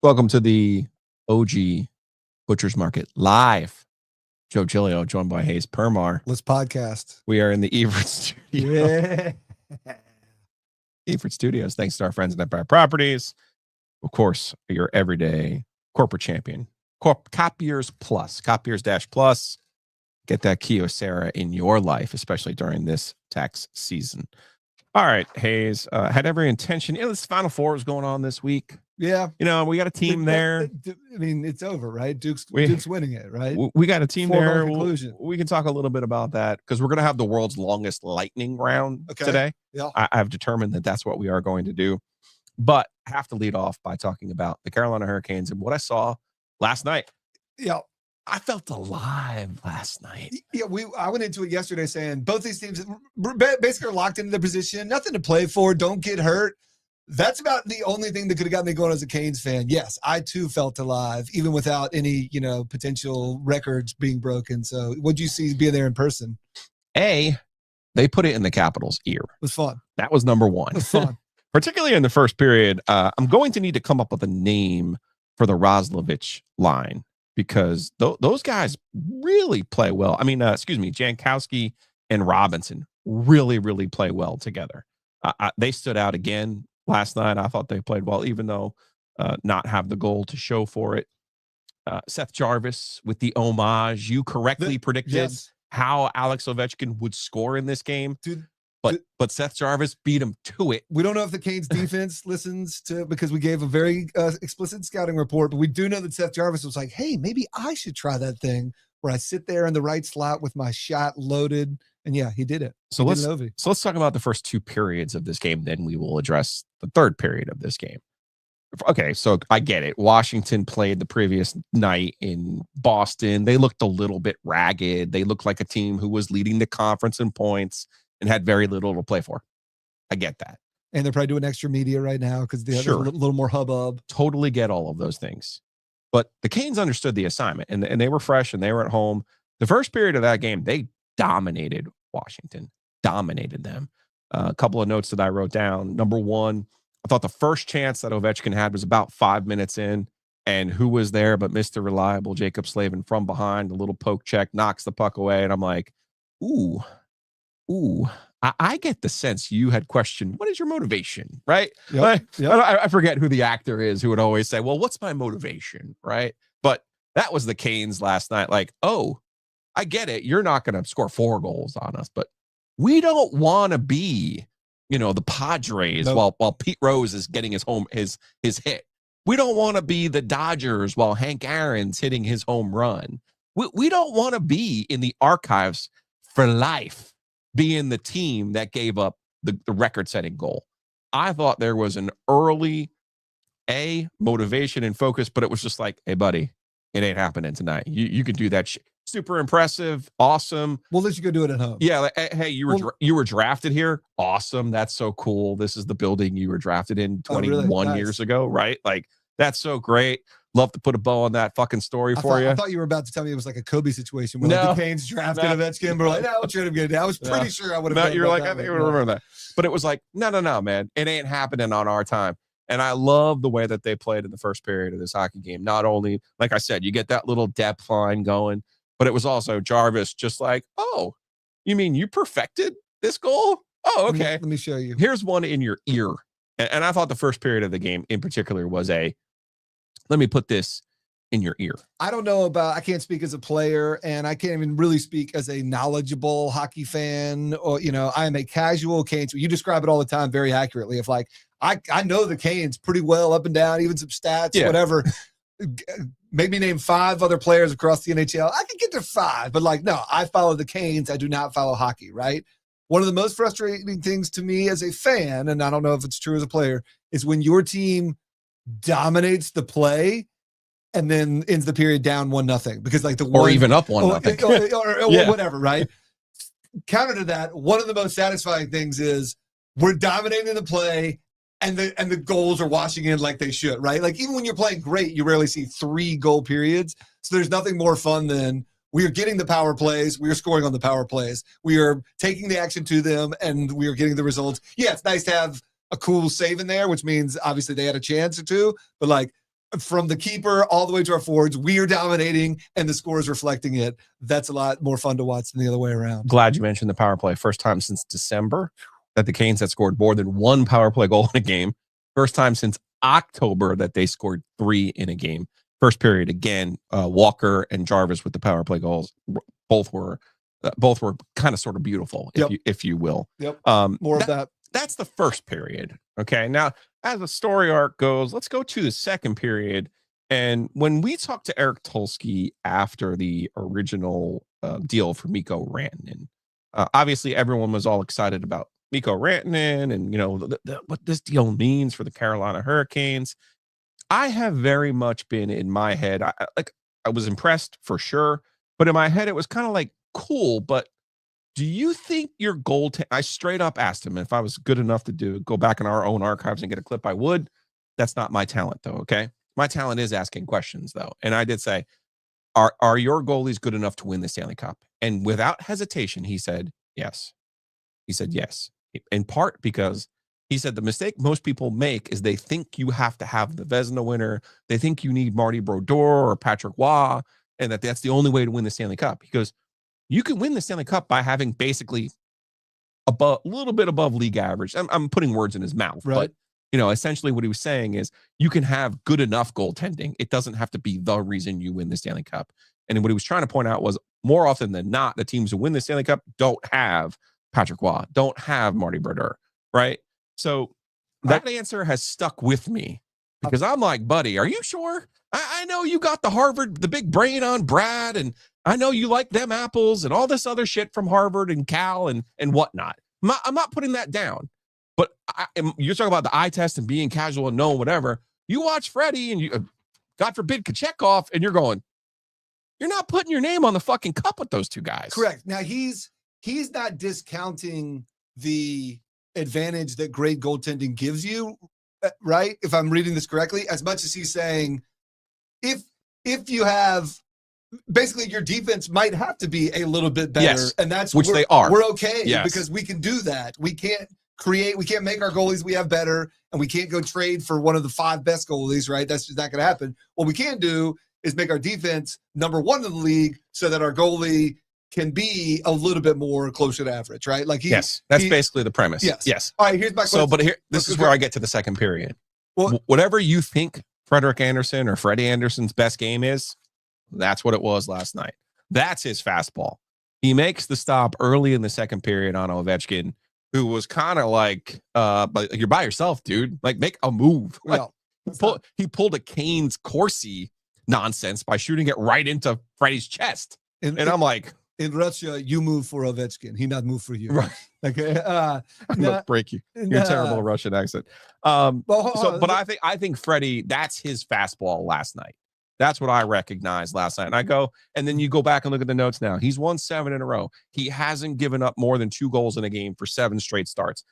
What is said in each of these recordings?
Welcome to the OG Butcher's Market live. Joe Gilio, joined by Hayes Permar. Let's podcast. We are in the Everett Studio. Yeah. Everett Studios. Thanks to our friends at Empire Properties. Of course, your everyday corporate champion. Copiers Plus. Copiers Plus. Get that Kyocera in your life, especially during this tax season. All right, Hayes. Had every intention. This Final Four is going on this week. Yeah. We got a team there. I mean, it's over, right? Duke's winning it, right? We got a team there. We can talk a little bit about that because we're going to have the world's longest lightning round today. Yeah. I've determined that that's what we are going to do. But I have to lead off by talking about the Carolina Hurricanes and what I saw last night. Yeah. I felt alive last night. Yeah, I went into it yesterday saying both these teams basically are locked into their position, nothing to play for, don't get hurt. That's about the only thing that could have got me going as a Canes fan. Yes, I too felt alive, even without any, potential records being broken. So what'd you see being there in person? They put it in the Capitals' ear. It was fun. That was number one. It was fun. Particularly in the first period. I'm going to need to come up with a name for the Roslovich line because those guys really play well. I mean, Jankowski and Robinson really, really play well together. They stood out again last night. I thought they played well, even though not have the goal to show for it. Seth Jarvis with the homage. You correctly predicted how Alex Ovechkin would score in this game. Dude, but Seth Jarvis beat him to it. We don't know if the Canes defense listens to, because we gave a very explicit scouting report, but we do know that Seth Jarvis was like, hey, maybe I should try that thing where I sit there in the right slot with my shot loaded. And yeah, he did it. So let's talk about the first two periods of this game. Then we will address the third period of this game. Okay, so I get it. Washington played the previous night in Boston. They looked a little bit ragged. They looked like a team who was leading the conference in points and had very little to play for. I get that. And they're probably doing extra media right now because there's a little more hubbub. Totally get all of those things. But the Canes understood the assignment, and they were fresh, and they were at home. The first period of that game, they dominated Washington, dominated them. A couple of notes that I wrote down. Number one, I thought the first chance that Ovechkin had was about 5 minutes in, and who was there but Mr. Reliable Jacob Slavin from behind, a little poke check, knocks the puck away, and I'm like, ooh. I get the sense you had questioned, what is your motivation, right? Yep. I forget who the actor is who would always say, well, what's my motivation, right? But that was the Canes last night. Like, oh, I get it. You're not going to score 4 goals on us, but we don't want to be, the Padres while Pete Rose is getting his hit. We don't want to be the Dodgers while Hank Aaron's hitting his home run. We don't want to be in the archives for life, being the team that gave up the record-setting goal. I thought there was an early motivation and focus, but it was just like, hey, buddy, it ain't happening tonight. You can do that shit. Super impressive. Awesome. We'll let you go do it at home. Yeah. Like, hey, you were drafted here. Awesome. That's so cool. This is the building you were drafted in 21 years ago, right? Like, that's so great. Love to put a bow on that fucking story for you. I thought you were about to tell me it was like a Kobe situation where the Canes drafted Ovechkin, but like, no, we'll trade him again. I was pretty sure I would have. You're like, I think I would remember that. But it was like, no, man. It ain't happening on our time. And I love the way that they played in the first period of this hockey game. Not only, like I said, you get that little depth line going, but it was also Jarvis just like, oh, you mean you perfected this goal? Oh, okay. Let me show you. Here's one in your ear. And I thought the first period of the game in particular was let me put this in your ear. I don't know I can't speak as a player, and I can't even really speak as a knowledgeable hockey fan, or, I am a casual Canes. You describe it all the time very accurately. If like, I know the Canes pretty well up and down, even some stats, whatever. Maybe name 5 other players across the NHL. I can get to 5, but like, no, I follow the Canes. I do not follow hockey, right? One of the most frustrating things to me as a fan, and I don't know if it's true as a player, is when your team dominates the play and then ends the period down 1-0 because like even up 1-0 or whatever, right? Counter to that, one of the most satisfying things is we're dominating the play and the goals are washing in like they should, right? Like even when you're playing great, you rarely see 3 goal periods. So there's nothing more fun than we are getting the power plays. We are scoring on the power plays. We are taking the action to them and we are getting the results. Yeah, it's nice to have a cool save in there, which means obviously they had a chance or two, but like from the keeper all the way to our forwards, we are dominating and the score is reflecting it. That's a lot more fun to watch than the other way around. Glad you mentioned the power play. First time since December that the Canes had scored more than one power play goal in a game. First time since October that they scored 3 in a game. First period, again, Walker and Jarvis with the power play goals. Both were kind of sort of beautiful, if you will. Yep. More of that. That's the first period. Okay. Now, as the story arc goes, let's go to the second period. And when we talked to Eric Tulsky after the original deal for Mikko Rantanen, obviously everyone was all excited about Mikko Rantanen and, you know, what this deal means for the Carolina Hurricanes. I have very much been in my head. I was impressed for sure, but in my head, it was kind of like cool, but do you think your goaltender? I straight up asked him if I was good enough to go back in our own archives and get a clip. I would. That's not my talent, though. Okay, my talent is asking questions, though. And I did say, "Are your goalies good enough to win the Stanley Cup?" And without hesitation, he said yes. He said yes, in part because he said the mistake most people make is they think you have to have the Vezina winner. They think you need Marty Brodeur or Patrick Waugh, and that's the only way to win the Stanley Cup. He goes, you can win the Stanley Cup by having basically a little bit above league average. I'm putting words in his mouth, right. But you know, essentially what he was saying is you can have good enough goaltending. It doesn't have to be the reason you win the Stanley Cup. And what he was trying to point out was more often than not, the teams who win the Stanley Cup don't have Patrick Waugh, don't have Marty Brodeur, right? So that answer has stuck with me because I'm like, buddy, are you sure? I know you got the big brain on Brad, and I know you like them apples and all this other shit from Harvard and Cal and whatnot. I'm not putting that down, but you're talking about the eye test and being casual and knowing whatever. You watch Freddie and you, God forbid, Kachekov, and you're going, you're not putting your name on the fucking cup with those two guys. Correct. Now he's not discounting the advantage that great goaltending gives you, right? If I'm reading this correctly, as much as he's saying, if you have basically your defense might have to be a little bit better, yes, and that's which they are. We're okay because we can do that. We can't make our goalies we have better, and we can't go trade for one of the 5 best goalies, right? That's just not going to happen. What we can do is make our defense number 1 in the league so that our goalie can be a little bit more closer to average, right? Like that's basically the premise. Yes. All right, here's my question. So, but this is where I get to the second period. Well, whatever you think Frederik Andersen or Freddie Anderson's best game is, that's what it was last night. That's his fastball. He makes the stop early in the second period on Ovechkin, who was kind of like, but you're by yourself, dude. Like, make a move. Like, he pulled a Canes Corsi nonsense by shooting it right into Freddie's chest. And I'm like, in Russia, you move for Ovechkin. He not move for you. Right. Okay. I'm gonna break you. Your terrible Russian accent. But I think Freddie, that's his fastball last night. That's what I recognized last night. And I go, and then you go back and look at the notes now. He's won 7 in a row. He hasn't given up more than 2 goals in a game for 7 straight starts.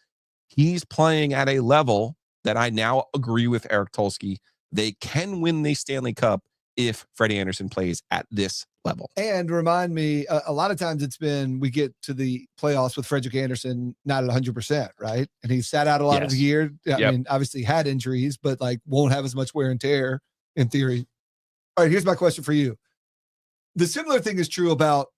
He's playing at a level that I now agree with Eric Tulsky. They can win the Stanley Cup if Freddie Andersen plays at this level. And remind me, a lot of times we get to the playoffs with Frederik Andersen not at 100%, right? And he sat out a lot of the year. I mean, obviously had injuries, but like won't have as much wear and tear in theory. All right, here's my question for you. The similar thing is true about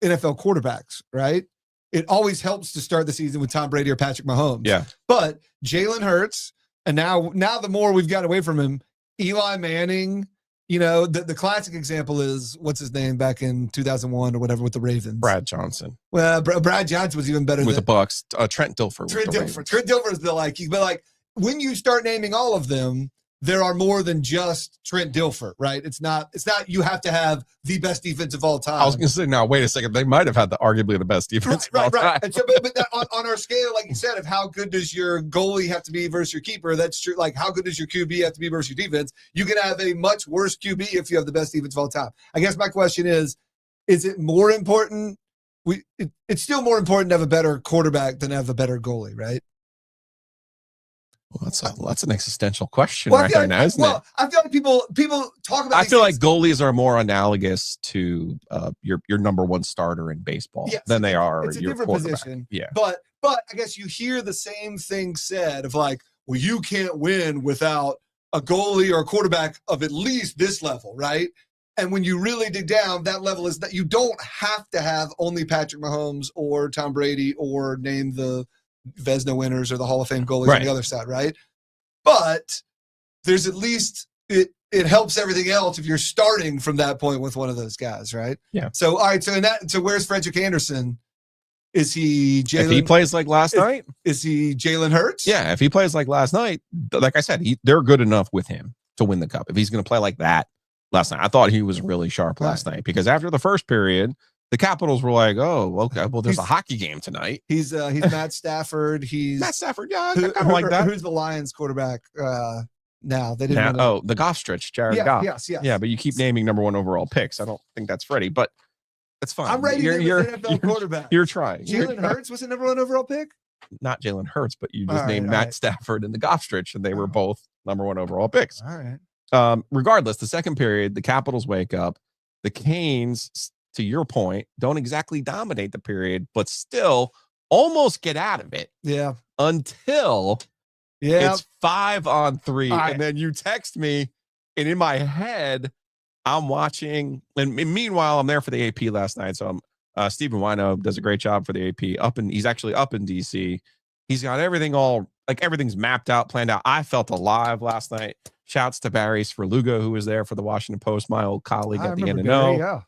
NFL quarterbacks, right? It always helps to start the season with Tom Brady or Patrick Mahomes. Yeah. But Jalen Hurts, and now the more we've got away from him, Eli Manning. You know, the classic example is, what's his name back in 2001 or whatever with the Ravens? Brad Johnson. Well, Brad Johnson was even better with the Bucks. Trent Dilfer. Trent Dilfer is but when you start naming all of them, there are more than just Trent Dilfer, right? It's not you have to have the best defense of all time. I was going to say, now, wait a second. They might have had arguably the best defense right. And so, but on our scale, like you said, of how good does your goalie have to be versus your keeper, that's true. Like, how good does your QB have to be versus your defense? You can have a much worse QB if you have the best defense of all time. I guess my question is it more important? It's still more important to have a better quarterback than to have a better goalie, right? Well, that's an existential question right there now, isn't it? I feel like people talk about. I feel like goalies are more analogous to your number 1 starter in baseball than they are it's a your different position. Yeah, but I guess you hear the same thing said of like, well, you can't win without a goalie or a quarterback of at least this level, right? And when you really dig down, that level is that you don't have to have only Patrick Mahomes or Tom Brady or name the Vezina winners or the Hall of Fame goalies on the other side, right? But there's at least it helps everything else if you're starting from that point with one of those guys, right? Yeah. So all right, so where's Frederick Anderson? Is he Jalen? If he plays like last night, is he Jalen Hurts? Yeah, if he plays like last night, like I said, they're good enough with him to win the cup. If he's going to play like that last night, I thought he was really sharp last night because after the first period, the Capitals were like, "Oh, okay, well, there's a hockey game tonight." He's Matt Stafford. Matt Stafford. Yeah, I kind of like that. Who's the Lions quarterback now? They didn't. The Goff-Stritch, Jared Goff. Yes. Yeah, but you keep naming number 1 overall picks. I don't think that's Freddie, but it's fine. I'm ready. You're NFL quarterback. You're trying. Jalen Hurts was the number 1 overall pick. Not Jalen Hurts, but you just named Matt Stafford and the Goff-Stritch, and they were both number 1 overall picks. All right. Regardless, the second period, the Capitals wake up. The Canes, to your point, don't exactly dominate the period, but still almost get out of it. Yeah. Until it's 5-on-3. Right. And then you text me, and in my head, I'm watching. And meanwhile, I'm there for the AP last night. So Stephen Wino does a great job for the AP. He's actually up in DC. He's got everything everything's mapped out, planned out. I felt alive last night. Shouts to Barry Sverluga, who was there for the Washington Post, my old colleague at the NNO.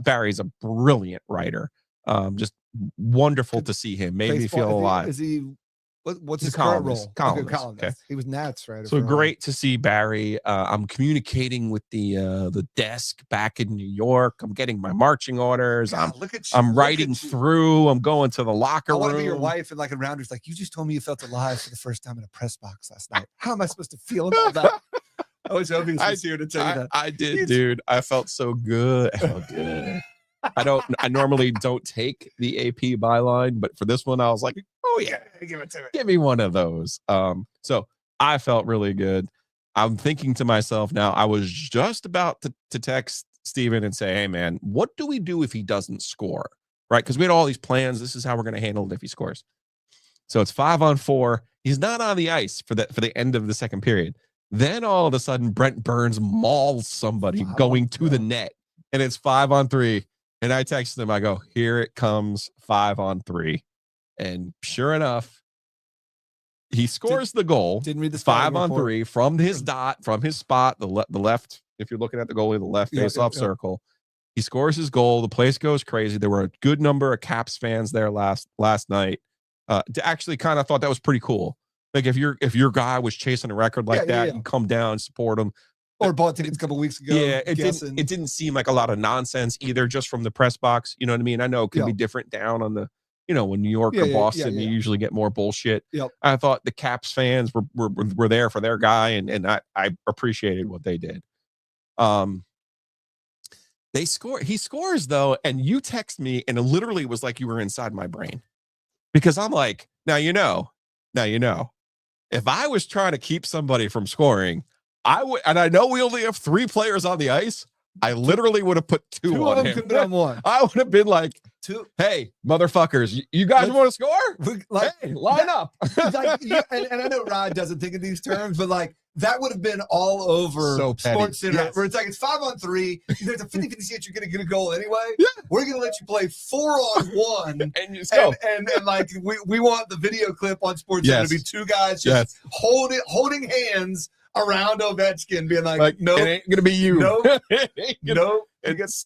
Barry's a brilliant writer. Just wonderful to see him. Made me feel alive. Is he? What's his current role? Columnist. Okay. He was Nats, right? So great to see Barry. I'm communicating with the desk back in New York. I'm getting my marching orders. God, I'm writing through. I'm going to the locker room. I want to be your wife and like a rounder's like, you just told me you felt alive for the first time in a press box last night. How am I supposed to feel about that? I was hoping he was here to tell you that. I did, dude. I felt so good. I felt good. I normally don't take the AP byline, but for this one, I was like, oh yeah, give it to me. Give me one of those. So I felt really good. I'm thinking to myself now, I was just about to text Steven and say, hey man, what do we do if he doesn't score? Right? Because we had all these plans. This is how we're going to handle it if he scores. So it's 5-on-4. He's not on the ice for the end of the second period. Then all of a sudden, Brent Burns mauls somebody going to the net, and it's 5-on-3. And I texted him, I go, here it comes, 5-on-3. And sure enough, he scores the goal. Didn't read the 5-on-3 from his dot, from his spot, the left, if you're looking at the goalie, the left face-off circle. He scores his goal. The place goes crazy. There were a good number of Caps fans there last night. Actually kind of thought that was pretty cool. Like if your guy was chasing a record like that, you come down and support him. Or bought tickets a couple weeks ago. Yeah, it didn't seem like a lot of nonsense either, just from the press box. You know what I mean? I know it can be different down on the, when New York or Boston, you usually get more bullshit. Yep. I thought the Caps fans were there for their guy, and I appreciated what they did. They score. He scores though, and you text me, and it literally was like you were inside my brain, because I'm like, now you know, if I was trying to keep somebody from scoring, I would, and I know we only have 3 players on the ice. I literally would have put 2 on him. Been one. I would have been like, 2. Hey, motherfuckers, you guys want to score? Hey, line up. And I know Rod doesn't think in these terms, but like that would have been all over Sports Center, where it's like it's 5-on-3. There's a 50-50 chance you're going to get a goal anyway. Yeah. We're going to let you play 4-on-1, and you go. And like we want the video clip on Sports Center to be 2 guys just holding hands around Ovechkin, being like no, it ain't gonna be you. No.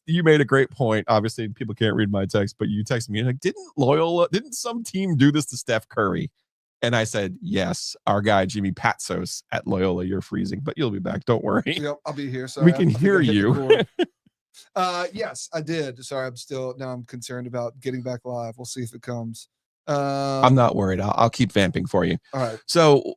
You made a great point. Obviously, people can't read my text, but you texted me like, didn't some team do this to Steph Curry? And I said, yes, our guy Jimmy Patsos at Loyola. You're freezing, but you'll be back. Don't worry. Yep, I'll be here. So we can hear you. Yes, I did. Sorry, I'm concerned about getting back live. We'll see if it comes. I'm not worried. I'll keep vamping for you. All right. So,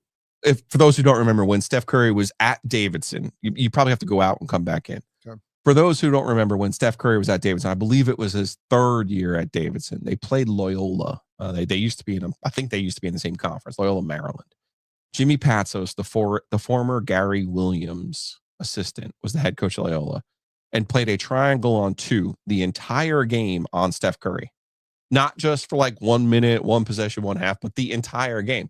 for those who don't remember, when Steph Curry was at Davidson, you probably have to go out and come back in. Sure. For those who don't remember, when Steph Curry was at Davidson, I believe it was his 3rd year at Davidson. They played Loyola. They used to be I think they used to be in the same conference, Loyola, Maryland. Jimmy Patsos, the former Gary Williams assistant, was the head coach of Loyola, and played a triangle on 2 the entire game on Steph Curry. Not just for like 1 minute, 1 possession, 1 half, but the entire game.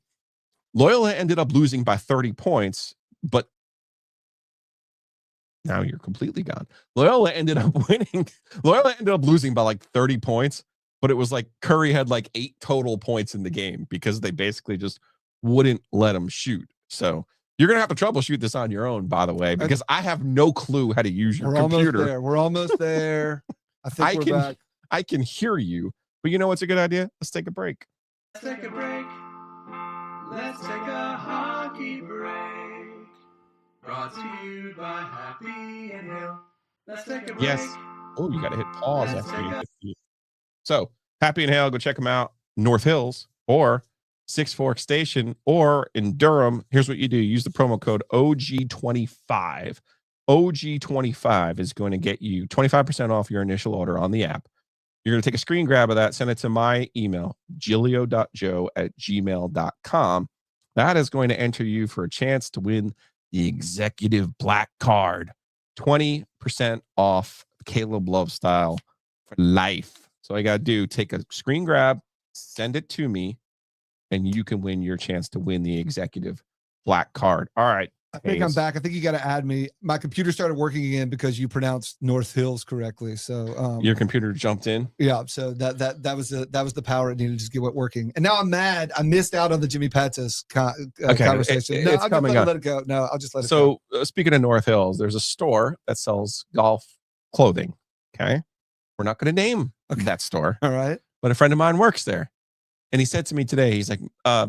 Loyola ended up losing by 30 points, but now you're completely gone. Loyola ended up winning. Loyola ended up losing by like 30 points, but it was like Curry had like 8 total points in the game because they basically just wouldn't let him shoot. So you're gonna have to troubleshoot this on your own, by the way, because I have no clue how to use your computer. We're almost there. I think we're back. I can hear you, but you know what's a good idea? Let's take a break. Let's take a break. Let's take a hockey break. Brought to you by Happy and Hill. Let's take a break. Yes. Oh, you got to hit pause after you. So Happy and Hale, go check them out. North Hills or Six Forks Station or in Durham. Here's what you do. Use the promo code OG25. OG25 is going to get you 25% off your initial order on the app. You're going to take a screen grab of that, send it to my email, gilio.joe@gmail.com. That is going to enter you for a chance to win the executive black card. 20% off Caleb Love style for life. So all you got to do, take a screen grab, send it to me, and you can win your chance to win the executive black card. All right. I think I'm back. I think you got to add me. My computer started working again because you pronounced North Hills correctly. So your computer jumped in. Yeah. So that was the power it needed to get working. And now I'm mad. I missed out on the Jimmy Patsis conversation. It's I'm coming just up. Let it go. No, I'll just let it go. So speaking of North Hills, there's a store that sells golf clothing. Okay. We're not going to name that store. All right. But a friend of mine works there. And he said to me today, he's like,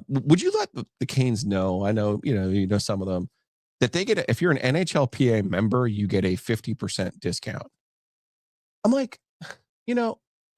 would you let the Canes know? I know, you know, some of them that they get, if you're an NHLPA member, you get a 50% discount. I'm like,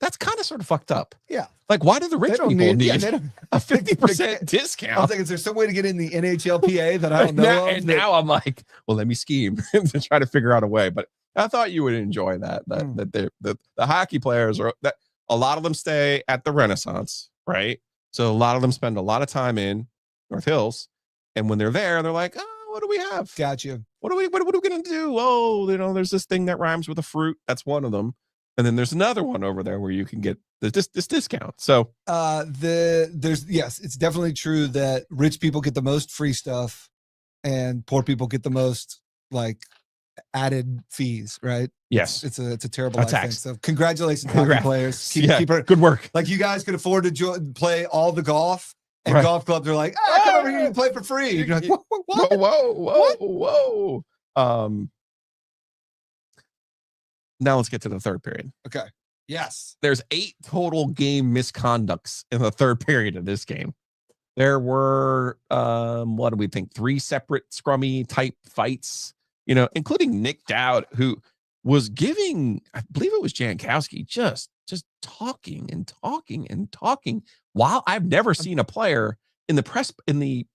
that's kind of sort of fucked up. Yeah. Like, why do the rich people need a 50% discount? I was thinking, is there some way to get in the NHLPA that I don't know of? And now I'm like, well, let me scheme to try to figure out a way. But I thought you would enjoy that the hockey players are that a lot of them stay at the Renaissance, right? So a lot of them spend a lot of time in North Hills, and when they're there, they're like, oh, what do we have? Gotcha. What are we going to do? Oh, there's this thing that rhymes with a fruit. That's one of them. And then there's another one over there where you can get this discount. So it's definitely true that rich people get the most free stuff and poor people get the most like added fees, right? Yes. It's a terrible thing. So congratulations, hockey players. Keep good work. Like you guys could afford to play all the golf. And golf clubs are like, come over here and play for free. You're like, what? Whoa. Now let's get to the third period. Okay. Yes. There's 8 total game misconducts in the third period of this game. There were, 3 separate scrummy type fights, including Nick Dowd, who was giving, I believe it was Jankowski, just talking and talking and talking. While I've never seen a player in the penalty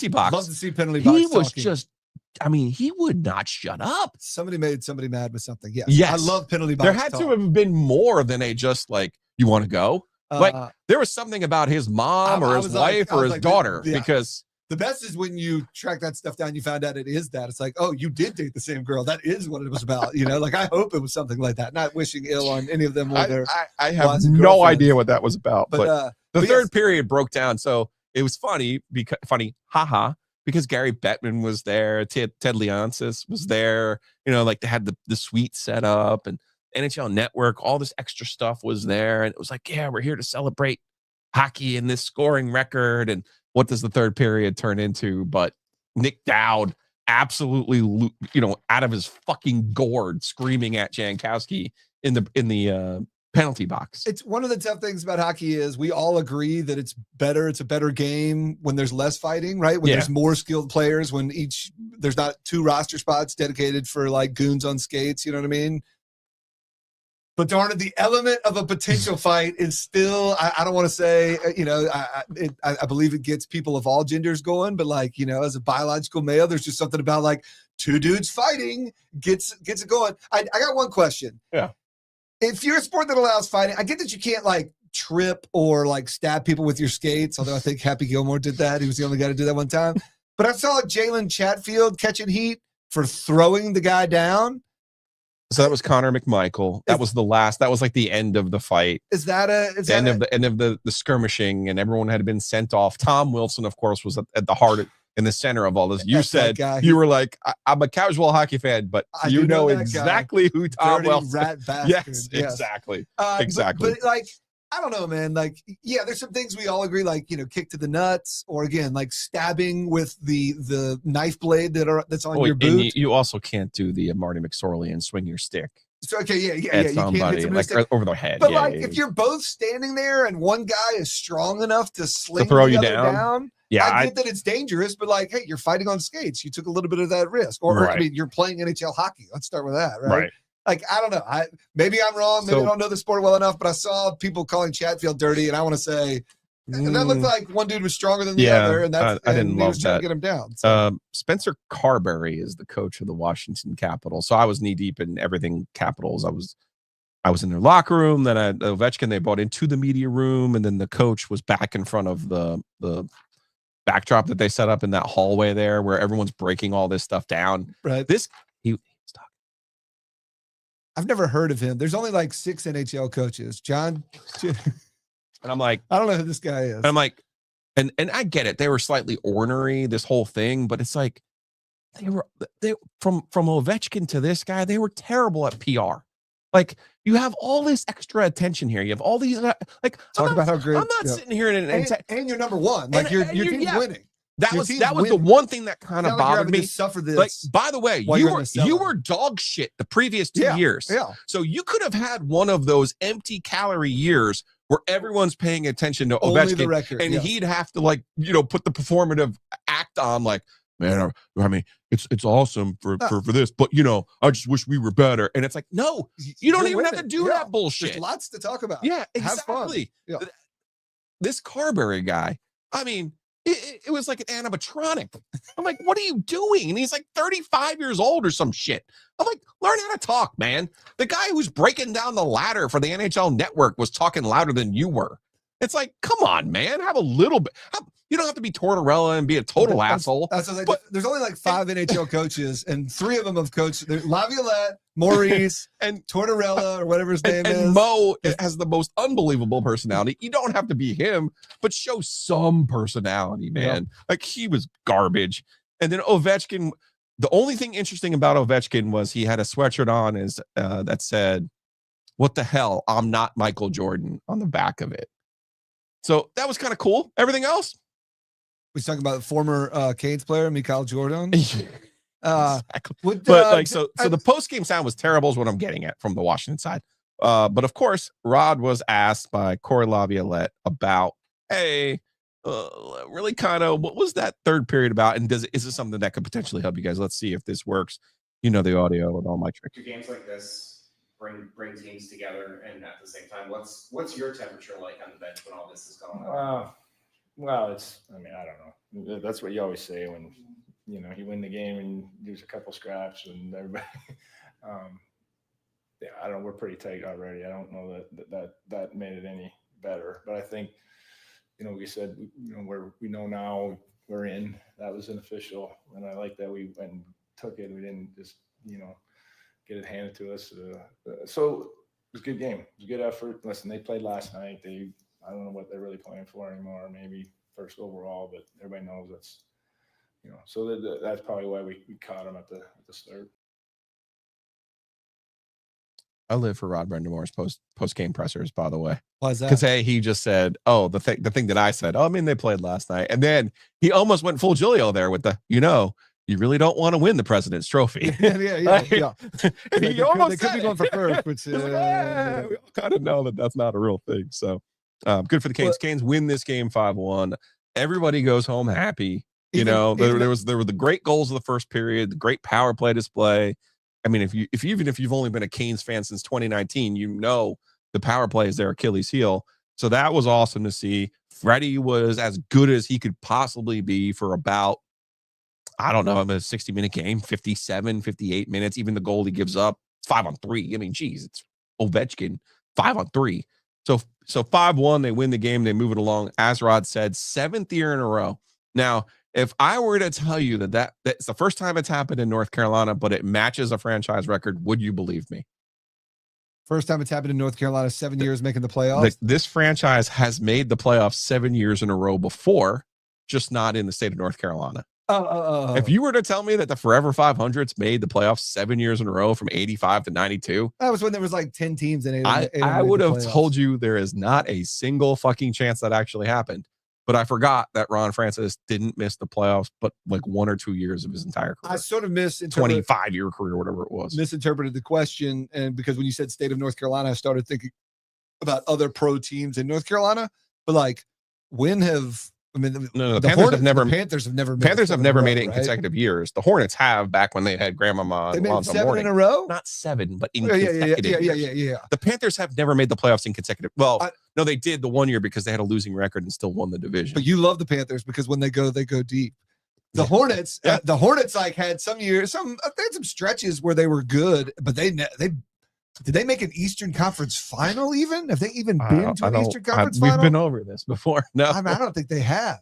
box. Love to see penalty box. He was he would not shut up. Somebody made somebody mad with something. Yes. I love penalty box. There had to have been more than a just like, you want to go? There was something about his mom or his wife or his daughter, because the best is when you track that stuff down, you found out it is that. It's like, oh, you did date the same girl. That is what it was about. Like, I hope it was something like that. Not wishing ill on any of them. I have no idea what that was about. But the third period broke down. So it was funny, because Gary Bettman was there. Ted Leonsis was there. They had the suite set up, and NHL Network, all this extra stuff was there. And it was like, yeah, we're here to celebrate hockey and this scoring record. And what does the third period turn into? But Nick Dowd absolutely, out of his fucking gourd, screaming at Jankowski in the penalty box. It's one of the tough things about hockey is we all agree that it's a better game when there's less fighting, right? When there's more skilled players, when there's not 2 roster spots dedicated for like goons on skates. You know what I mean? But darn it, the element of a potential fight is still, I don't want to say, I believe it gets people of all genders going, but as a biological male, there's just something about like 2 dudes fighting gets it going. I got one question. Yeah. If you're a sport that allows fighting, I get that you can't like trip or like stab people with your skates, although I think Happy Gilmore did that. He was the only guy to do that one time. But I saw Jalen Chatfield catching heat for throwing the guy down. So that was Connor McMichael. That was like the end of the fight. Is that the end of the skirmishing, and everyone had been sent off. Tom Wilson, of course, was at the heart in the center of all this. You That's that said guy. you were like, I'm a casual hockey fan, but I you do know know that exactly who Tom Dirty Wells. rat bastard. Yes, exactly. Exactly. But like, I don't know, man. Like, yeah, there's some things we all agree, like, kick to the nuts, or again, like stabbing with the knife blade that's on your boot. And you also can't do the Marty McSorley and swing your stick. So okay, yeah. At You can't hit somebody, somebody like over their head. But Yeah, like, yeah, if you're both standing there and one guy is strong enough to sling throw the you other down? Yeah, I get that it's dangerous, but like, hey, you're fighting on skates. You took a little bit of that risk, or I Right. mean, you're playing NHL hockey. Let's start with that, right. Like, I don't know. Maybe I'm wrong. Maybe I don't know the sport well enough, but I saw people calling Chatfield dirty, and I want to say that looked like one dude was stronger than the other, and that's I didn't he love was trying that. to get him down. So. Spencer Carberry is the coach of the Washington Capitals. So I was knee deep in everything Capitals. I was in their locker room. Then Ovechkin, they brought into the media room, and then the coach was back in front of the backdrop that they set up in that hallway there, where everyone's breaking all this stuff down. Right. He was talking. I've never heard of him. There's only like 6 NHL coaches. John, And I'm like, I don't know who this guy is. and I'm like, and I get it. They were slightly ornery, this whole thing, but it's like they from Ovechkin to this guy, they were terrible at PR. Like, you have all this extra attention here. You have all these like talk about how great. I'm not sitting here and you're number one. Like, your team's winning. That was the one thing that kind of bothered me. Suffer this. Like, by the way, you were dog shit the previous 2 years. Yeah. So you could have had one of those empty calorie years where everyone's paying attention to Only the Ovechkin, record, and yes. he'd have to put the performative act on, like, man, I mean, it's awesome for this, but I just wish we were better. And it's like, no, you don't even have to do that bullshit. There's lots to talk about. Yeah, Have exactly. fun. Yeah. This Carberry guy, I mean, it was like an animatronic. I'm like, what are you doing? And he's like 35 years old or some shit. I'm like, learn how to talk, man. The guy who's breaking down the ladder for the NHL Network was talking louder than you were. It's like, come on, man. Have a little bit. You don't have to be Tortorella and be a total asshole. There's only like 5 NHL coaches, and 3 of them have coached. Laviolette, Maurice, and Tortorella, or whatever his name is. And Mo has the most unbelievable personality. You don't have to be him, but show some personality, man. Yeah. Like, he was garbage. And then Ovechkin, the only thing interesting about Ovechkin was he had a sweatshirt on that said, "What the hell? I'm not Michael Jordan" on the back of it. So that was kind of cool. Everything else? We're talking about the former Canes player, Mikhail Jordan. Exactly. So the post-game sound was terrible is what I'm getting at from the Washington side. But of course, Rod was asked by Corey Laviolette about, hey, really kind of what was that third period about? And is this something that could potentially help you guys? Let's see if this works. The audio with all my tricks. Games like this bring teams together, and at the same time, what's your temperature like on the bench when all this is going on? Well, I don't know. That's what you always say when, you win the game and there's a couple scraps and everybody, I don't know. We're pretty tight already. I don't know that made it any better, but I think, we said, we know now we're in. That was an official, and I like that we went and took it. We didn't just, get it handed to us. So it was a good game. It was a good effort. Listen, they played last night. I don't know what they're really playing for anymore. Maybe first overall, but everybody knows that's, so that's probably why we caught them at the start. I live for Rod Brendamore's post game pressers, by the way. Why is that? Because he just said, "Oh, the thing that I said. Oh, I mean, they played last night," and then he almost went full Julio there with the, you really don't want to win the President's Trophy. Yeah. And he almost they could be going for first, which we all kind of know that that's not a real thing. So good for the Canes. Canes win this game 5-1. Everybody goes home happy. There were the great goals of the first period, the great power play display. I mean, if you've only been a Canes fan since 2019, the power play is their Achilles heel. So that was awesome to see. Freddie was as good as he could possibly be for about, I don't know, a 60-minute game, 57, 58 minutes. Even the goal he gives up, 5-on-3. I mean, geez, it's Ovechkin, 5-on-3. So 5-1, they win the game, they move it along. As Rod said, 7th year in a row. Now, if I were to tell you that's the first time it's happened in North Carolina, but it matches a franchise record, would you believe me? First time it's happened in North Carolina, 7 years making the playoffs. This franchise has made the playoffs 7 years in a row before, just not in the state of North Carolina. If you were to tell me that the Forever 500s made the playoffs 7 years in a row from 85 to 92, that was when there was like 10 teams in I would have told you there is not a single fucking chance that actually happened. But I forgot that Ron Francis didn't miss the playoffs, but like 1 or 2 years of his entire career. I sort of misinterpreted 25-year career, whatever it was. Misinterpreted the question, and because when you said state of North Carolina, I started thinking about other pro teams in North Carolina. But like, No, the Panthers have never made it in consecutive years. The Hornets have back when they had Grandmama. They made Alonzo 7 Mourning. in a row. Not 7, but in consecutive. Yeah. The Panthers have never made the playoffs in consecutive. Well, no, they did the 1 year because they had a losing record and still won the division. But you love the Panthers because when they go deep. The Hornets, the Hornets like had some years, they had some stretches where they were good, but did they make an Eastern Conference final even? Have they even been to an Eastern Conference final? We've been over this before. No, I don't think they have.